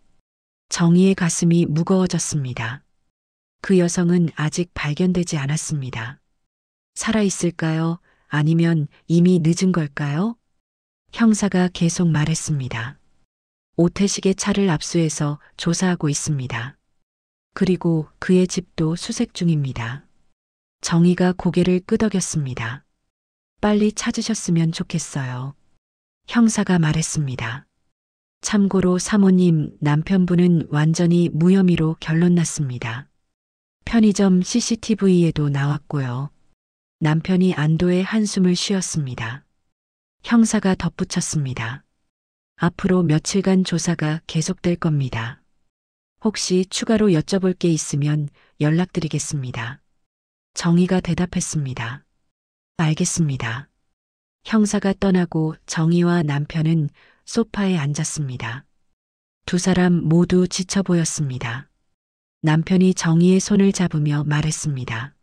정의의 가슴이 무거워졌습니다. 그 여성은 아직 발견되지 않았습니다. 살아있을까요? 아니면 이미 늦은 걸까요? 형사가 계속 말했습니다. 오태식의 차를 압수해서 조사하고 있습니다. 그리고 그의 집도 수색 중입니다. 정희가 고개를 끄덕였습니다. 빨리 찾으셨으면 좋겠어요. 형사가 말했습니다. 참고로 사모님, 남편분은 완전히 무혐의로 결론 났습니다. 편의점 CCTV에도 나왔고요. 남편이 안도의 한숨을 쉬었습니다. 형사가 덧붙였습니다. 앞으로 며칠간 조사가 계속될 겁니다. 혹시 추가로 여쭤볼 게 있으면 연락드리겠습니다. 정희가 대답했습니다. 알겠습니다. 형사가 떠나고 정희와 남편은 소파에 앉았습니다. 두 사람 모두 지쳐 보였습니다. 남편이 정희의 손을 잡으며 말했습니다.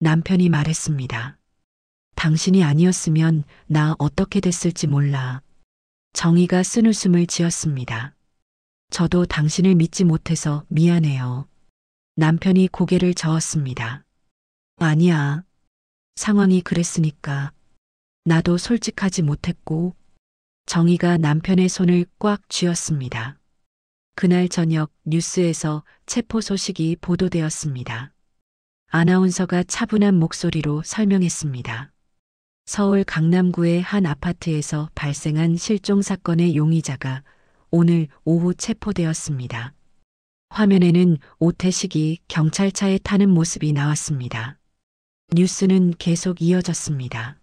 남편이 말했습니다. 당신이 아니었으면 나 어떻게 됐을지 몰라. 정희가 쓴웃음을 지었습니다. 저도 당신을 믿지 못해서 미안해요. 남편이 고개를 저었습니다. 아니야. 상황이 그랬으니까. 나도 솔직하지 못했고. 정희가 남편의 손을 꽉 쥐었습니다. 그날 저녁 뉴스에서 체포 소식이 보도되었습니다. 아나운서가 차분한 목소리로 설명했습니다. 서울 강남구의 한 아파트에서 발생한 실종 사건의 용의자가 오늘 오후 체포되었습니다. 화면에는 오태식이 경찰차에 타는 모습이 나왔습니다. 뉴스는 계속 이어졌습니다.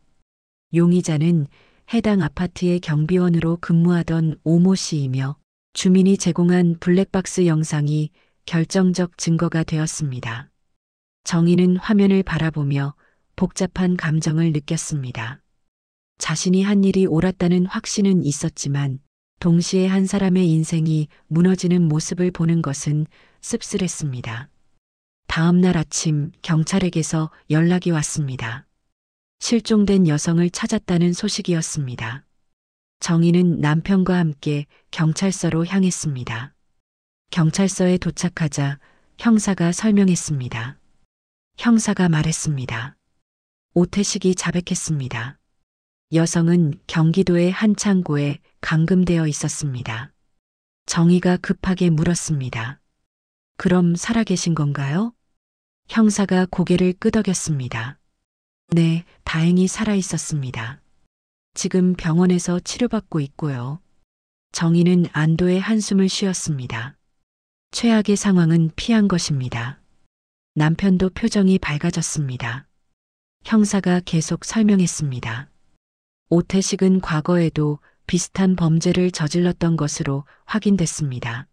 용의자는 해당 아파트의 경비원으로 근무하던 오모 씨이며 주민이 제공한 블랙박스 영상이 결정적 증거가 되었습니다. 정희는 화면을 바라보며 복잡한 감정을 느꼈습니다. 자신이 한 일이 옳았다는 확신은 있었지만 동시에 한 사람의 인생이 무너지는 모습을 보는 것은 씁쓸했습니다. 다음 날 아침 경찰에게서 연락이 왔습니다. 실종된 여성을 찾았다는 소식이었습니다. 정희는 남편과 함께 경찰서로 향했습니다. 경찰서에 도착하자 형사가 설명했습니다. 형사가 말했습니다. 오태식이 자백했습니다. 여성은 경기도의 한 창고에 감금되어 있었습니다. 정희가 급하게 물었습니다. 그럼 살아계신 건가요? 형사가 고개를 끄덕였습니다. 네, 다행히 살아있었습니다. 지금 병원에서 치료받고 있고요. 정희는 안도의 한숨을 쉬었습니다. 최악의 상황은 피한 것입니다. 남편도 표정이 밝아졌습니다. 형사가 계속 설명했습니다. 오태식은 과거에도 비슷한 범죄를 저질렀던 것으로 확인됐습니다.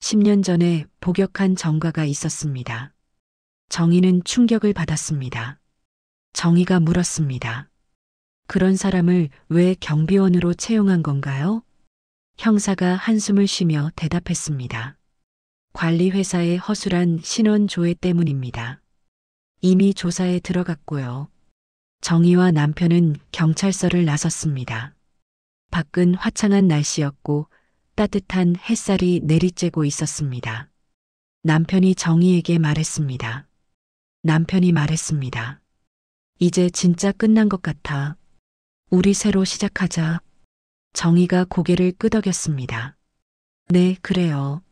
10년 전에 복역한 전과가 있었습니다. 정희는 충격을 받았습니다. 정희가 물었습니다. 그런 사람을 왜 경비원으로 채용한 건가요? 형사가 한숨을 쉬며 대답했습니다. 관리회사의 허술한 신원 조회 때문입니다. 이미 조사에 들어갔고요. 정희와 남편은 경찰서를 나섰습니다. 밖은 화창한 날씨였고 따뜻한 햇살이 내리쬐고 있었습니다. 남편이 정희에게 말했습니다. 남편이 말했습니다. 이제 진짜 끝난 것 같아. 우리 새로 시작하자. 정희가 고개를 끄덕였습니다. 네, 그래요.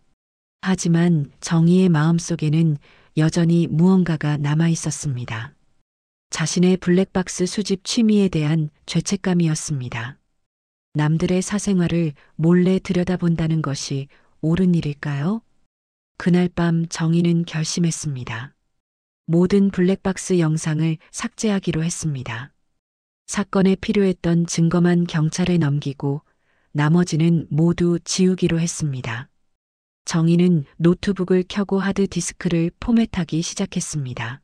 하지만 정희의 마음속에는 여전히 무언가가 남아 있었습니다. 자신의 블랙박스 수집 취미에 대한 죄책감이었습니다. 남들의 사생활을 몰래 들여다본다는 것이 옳은 일일까요? 그날 밤 정희는 결심했습니다. 모든 블랙박스 영상을 삭제하기로 했습니다. 사건에 필요했던 증거만 경찰에 넘기고 나머지는 모두 지우기로 했습니다. 정희는 노트북을 켜고 하드디스크를 포맷하기 시작했습니다.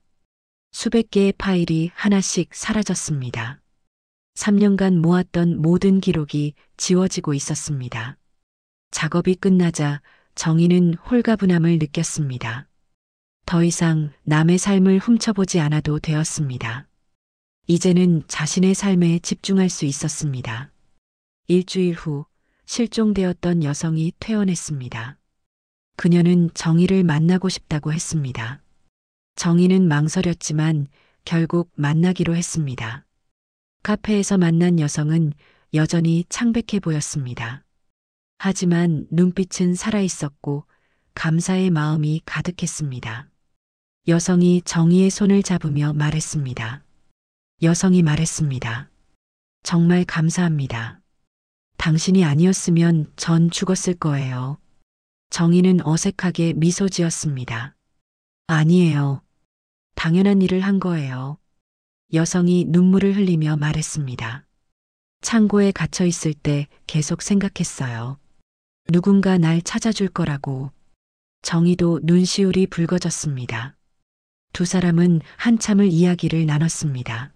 수백 개의 파일이 하나씩 사라졌습니다. 3년간 모았던 모든 기록이 지워지고 있었습니다. 작업이 끝나자 정희는 홀가분함을 느꼈습니다. 더 이상 남의 삶을 훔쳐보지 않아도 되었습니다. 이제는 자신의 삶에 집중할 수 있었습니다. 일주일 후 실종되었던 여성이 퇴원했습니다. 그녀는 정희를 만나고 싶다고 했습니다. 정희는 망설였지만 결국 만나기로 했습니다. 카페에서 만난 여성은 여전히 창백해 보였습니다. 하지만 눈빛은 살아있었고 감사의 마음이 가득했습니다. 여성이 정희의 손을 잡으며 말했습니다. 여성이 말했습니다. 정말 감사합니다. 당신이 아니었으면 전 죽었을 거예요. 정희는 어색하게 미소 지었습니다. 아니에요. 당연한 일을 한 거예요. 여성이 눈물을 흘리며 말했습니다. 창고에 갇혀 있을 때 계속 생각했어요. 누군가 날 찾아줄 거라고. 정희도 눈시울이 붉어졌습니다. 두 사람은 한참을 이야기를 나눴습니다.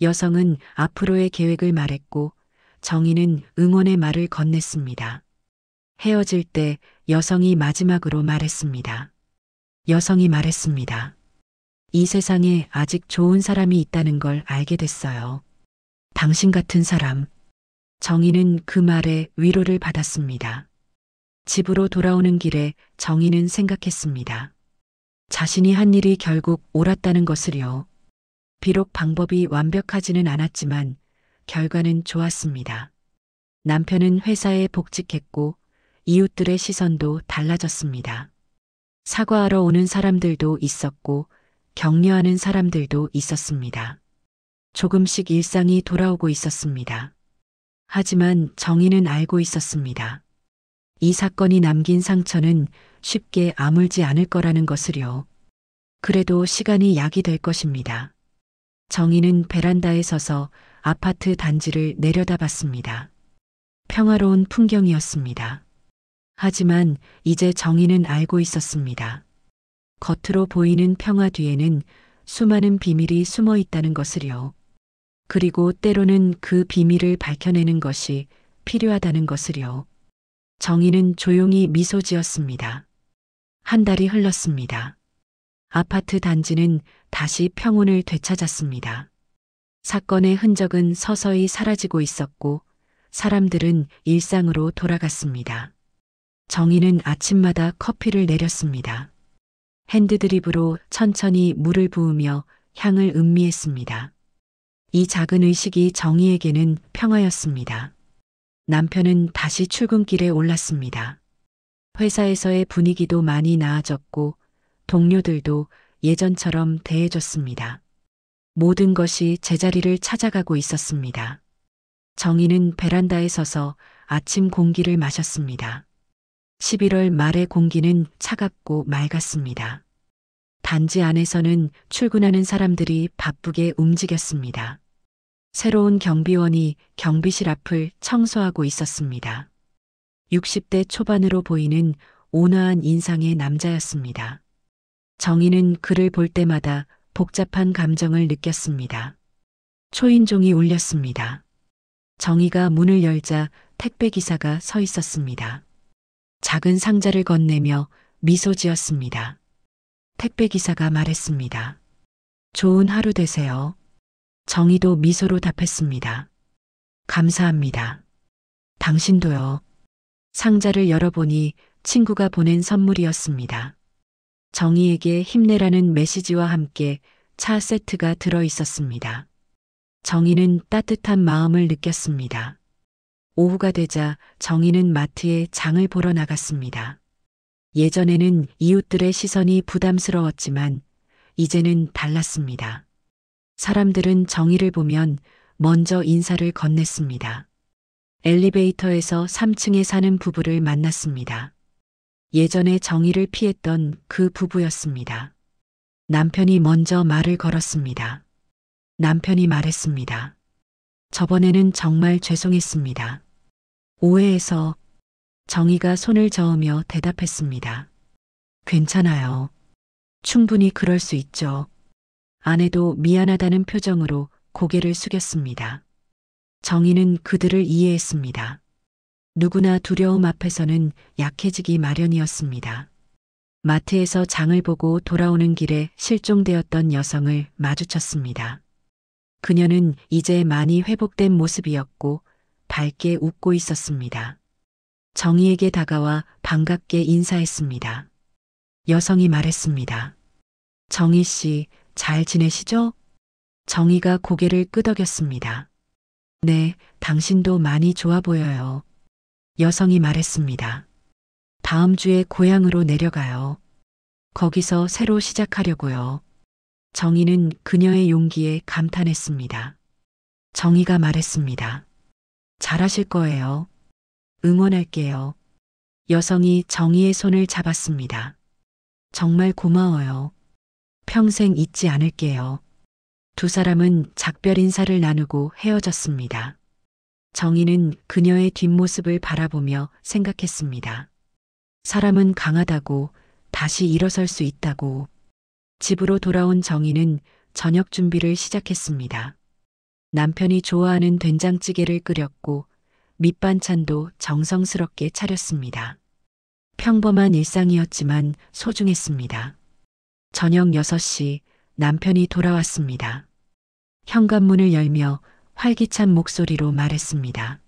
여성은 앞으로의 계획을 말했고 정희는 응원의 말을 건넸습니다. 헤어질 때 여성이 마지막으로 말했습니다. 여성이 말했습니다. 이 세상에 아직 좋은 사람이 있다는 걸 알게 됐어요. 당신 같은 사람. 정희는 그 말에 위로를 받았습니다. 집으로 돌아오는 길에 정희는 생각했습니다. 자신이 한 일이 결국 옳았다는 것을요. 비록 방법이 완벽하지는 않았지만 결과는 좋았습니다. 남편은 회사에 복직했고 이웃들의 시선도 달라졌습니다. 사과하러 오는 사람들도 있었고 격려하는 사람들도 있었습니다. 조금씩 일상이 돌아오고 있었습니다. 하지만 정희는 알고 있었습니다. 이 사건이 남긴 상처는 쉽게 아물지 않을 거라는 것을요. 그래도 시간이 약이 될 것입니다. 정희는 베란다에 서서 아파트 단지를 내려다봤습니다. 평화로운 풍경이었습니다. 하지만 이제 정희는 알고 있었습니다. 겉으로 보이는 평화 뒤에는 수많은 비밀이 숨어 있다는 것을요. 그리고 때로는 그 비밀을 밝혀내는 것이 필요하다는 것을요. 정희는 조용히 미소 지었습니다. 한 달이 흘렀습니다. 아파트 단지는 다시 평온을 되찾았습니다. 사건의 흔적은 서서히 사라지고 있었고 사람들은 일상으로 돌아갔습니다. 정희는 아침마다 커피를 내렸습니다. 핸드드립으로 천천히 물을 부으며 향을 음미했습니다. 이 작은 의식이 정희에게는 평화였습니다. 남편은 다시 출근길에 올랐습니다. 회사에서의 분위기도 많이 나아졌고 동료들도 예전처럼 대해줬습니다. 모든 것이 제자리를 찾아가고 있었습니다. 정희는 베란다에 서서 아침 공기를 마셨습니다. 11월 말의 공기는 차갑고 맑았습니다. 단지 안에서는 출근하는 사람들이 바쁘게 움직였습니다. 새로운 경비원이 경비실 앞을 청소하고 있었습니다. 60대 초반으로 보이는 온화한 인상의 남자였습니다. 정희는 그를 볼 때마다 복잡한 감정을 느꼈습니다. 초인종이 울렸습니다. 정희가 문을 열자 택배기사가 서 있었습니다. 작은 상자를 건네며 미소 지었습니다. 택배기사가 말했습니다. 좋은 하루 되세요. 정희도 미소로 답했습니다. 감사합니다. 당신도요. 상자를 열어보니 친구가 보낸 선물이었습니다. 정희에게 힘내라는 메시지와 함께 차 세트가 들어 있었습니다. 정희는 따뜻한 마음을 느꼈습니다. 오후가 되자 정희는 마트에 장을 보러 나갔습니다. 예전에는 이웃들의 시선이 부담스러웠지만 이제는 달랐습니다. 사람들은 정희를 보면 먼저 인사를 건넸습니다. 엘리베이터에서 3층에 사는 부부를 만났습니다. 예전에 정희를 피했던 그 부부였습니다. 남편이 먼저 말을 걸었습니다. 남편이 말했습니다. 저번에는 정말 죄송했습니다. 오해해서. 정희가 손을 저으며 대답했습니다. 괜찮아요. 충분히 그럴 수 있죠. 아내도 미안하다는 표정으로 고개를 숙였습니다. 정희는 그들을 이해했습니다. 누구나 두려움 앞에서는 약해지기 마련이었습니다. 마트에서 장을 보고 돌아오는 길에 실종되었던 여성을 마주쳤습니다. 그녀는 이제 많이 회복된 모습이었고 밝게 웃고 있었습니다. 정희에게 다가와 반갑게 인사했습니다. 여성이 말했습니다. 정희 씨, 잘 지내시죠? 정희가 고개를 끄덕였습니다. 네, 당신도 많이 좋아 보여요. 여성이 말했습니다. 다음 주에 고향으로 내려가요. 거기서 새로 시작하려고요. 정희는 그녀의 용기에 감탄했습니다. 정희가 말했습니다. 잘하실 거예요. 응원할게요. 여성이 정희의 손을 잡았습니다. 정말 고마워요. 평생 잊지 않을게요. 두 사람은 작별 인사를 나누고 헤어졌습니다. 정희는 그녀의 뒷모습을 바라보며 생각했습니다. 사람은 강하다고, 다시 일어설 수 있다고. 집으로 돌아온 정희는 저녁 준비를 시작했습니다. 남편이 좋아하는 된장찌개를 끓였고 밑반찬도 정성스럽게 차렸습니다. 평범한 일상이었지만 소중했습니다. 저녁 6시 남편이 돌아왔습니다. 현관문을 열며 활기찬 목소리로 말했습니다.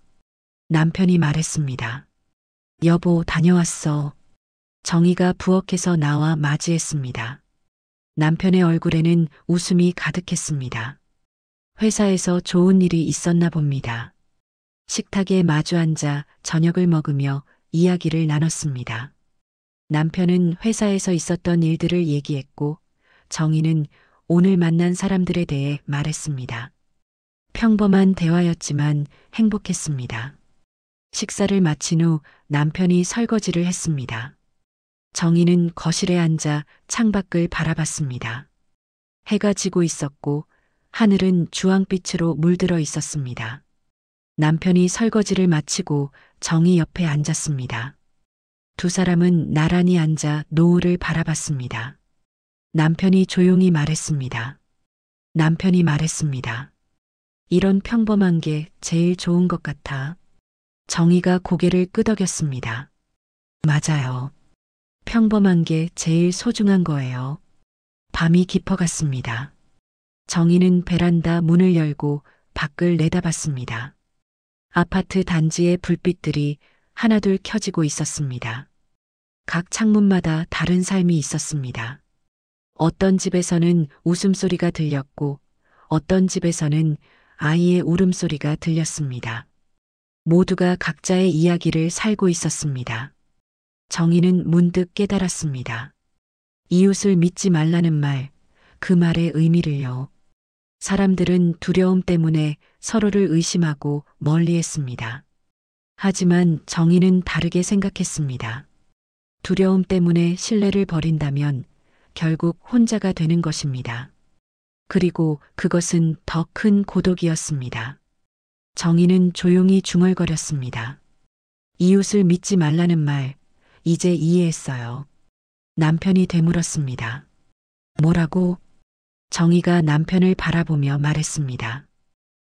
남편이 말했습니다. 여보, 다녀왔어. 정희가 부엌에서 나와 맞이했습니다. 남편의 얼굴에는 웃음이 가득했습니다. 회사에서 좋은 일이 있었나 봅니다. 식탁에 마주 앉아 저녁을 먹으며 이야기를 나눴습니다. 남편은 회사에서 있었던 일들을 얘기했고 정희는 오늘 만난 사람들에 대해 말했습니다. 평범한 대화였지만 행복했습니다. 식사를 마친 후 남편이 설거지를 했습니다. 정희는 거실에 앉아 창밖을 바라봤습니다. 해가 지고 있었고 하늘은 주황빛으로 물들어 있었습니다. 남편이 설거지를 마치고 정희 옆에 앉았습니다. 두 사람은 나란히 앉아 노을을 바라봤습니다. 남편이 조용히 말했습니다. 남편이 말했습니다. 이런 평범한 게 제일 좋은 것 같아. 정희가 고개를 끄덕였습니다. 맞아요. 평범한 게 제일 소중한 거예요. 밤이 깊어갔습니다. 정희는 베란다 문을 열고 밖을 내다봤습니다. 아파트 단지의 불빛들이 하나둘 켜지고 있었습니다. 각 창문마다 다른 삶이 있었습니다. 어떤 집에서는 웃음소리가 들렸고 어떤 집에서는 아이의 울음소리가 들렸습니다. 모두가 각자의 이야기를 살고 있었습니다. 정희는 문득 깨달았습니다. 이웃을 믿지 말라는 말, 그 말의 의미를요. 사람들은 두려움 때문에 서로를 의심하고 멀리했습니다. 하지만 정희는 다르게 생각했습니다. 두려움 때문에 신뢰를 버린다면 결국 혼자가 되는 것입니다. 그리고 그것은 더 큰 고독이었습니다. 정희는 조용히 중얼거렸습니다. 이웃을 믿지 말라는 말, 이제 이해했어요. 남편이 되물었습니다. 뭐라고? 정희가 남편을 바라보며 말했습니다.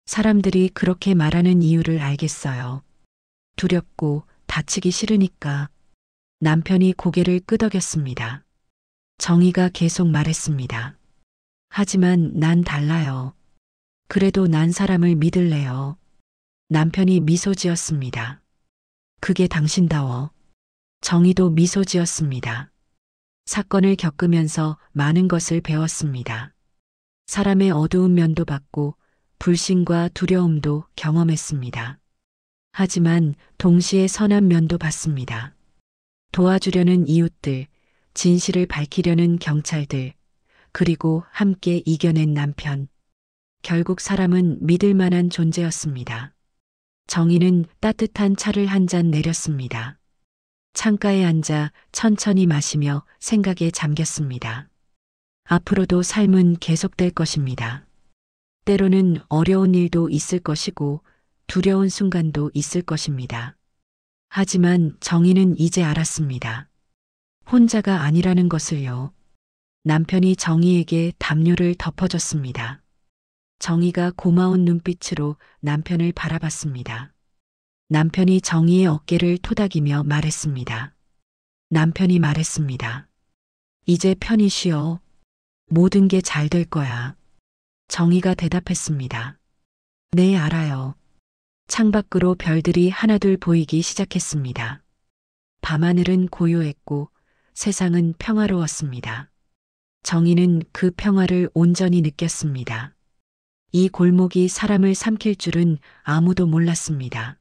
사람들이 그렇게 말하는 이유를 알겠어요. 두렵고 다치기 싫으니까. 남편이 고개를 끄덕였습니다. 정희가 계속 말했습니다. 하지만 난 달라요. 그래도 난 사람을 믿을래요. 남편이 미소 지었습니다. 그게 당신다워. 정희도 미소 지었습니다. 사건을 겪으면서 많은 것을 배웠습니다. 사람의 어두운 면도 봤고 불신과 두려움도 경험했습니다. 하지만 동시에 선한 면도 봤습니다. 도와주려는 이웃들, 진실을 밝히려는 경찰들, 그리고 함께 이겨낸 남편. 결국 사람은 믿을 만한 존재였습니다. 정희는 따뜻한 차를 한 잔 내렸습니다. 창가에 앉아 천천히 마시며 생각에 잠겼습니다. 앞으로도 삶은 계속될 것입니다. 때로는 어려운 일도 있을 것이고 두려운 순간도 있을 것입니다. 하지만 정희는 이제 알았습니다. 혼자가 아니라는 것을요. 남편이 정희에게 담요를 덮어줬습니다. 정희가 고마운 눈빛으로 남편을 바라봤습니다. 남편이 정희의 어깨를 토닥이며 말했습니다. 남편이 말했습니다. 이제 편히 쉬어. 모든 게 잘 될 거야. 정희가 대답했습니다. 네, 알아요. 창밖으로 별들이 하나둘 보이기 시작했습니다. 밤하늘은 고요했고 세상은 평화로웠습니다. 정희는 그 평화를 온전히 느꼈습니다. 이 골목이 사람을 삼킬 줄은 아무도 몰랐습니다.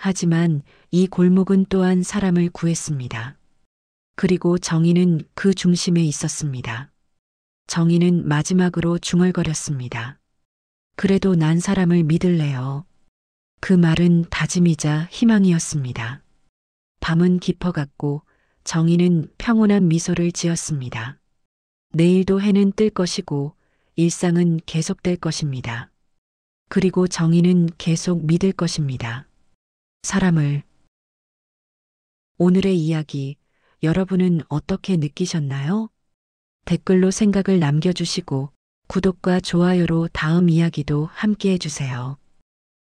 하지만 이 골목은 또한 사람을 구했습니다. 그리고 정의는 그 중심에 있었습니다. 정의는 마지막으로 중얼거렸습니다. 그래도 난 사람을 믿을래요. 그 말은 다짐이자 희망이었습니다. 밤은 깊어갔고 정의는 평온한 미소를 지었습니다. 내일도 해는 뜰 것이고 일상은 계속될 것입니다. 그리고 정의는 계속 믿을 것입니다. 사람을. 오늘의 이야기, 여러분은 어떻게 느끼셨나요? 댓글로 생각을 남겨주시고 구독과 좋아요로 다음 이야기도 함께 해주세요.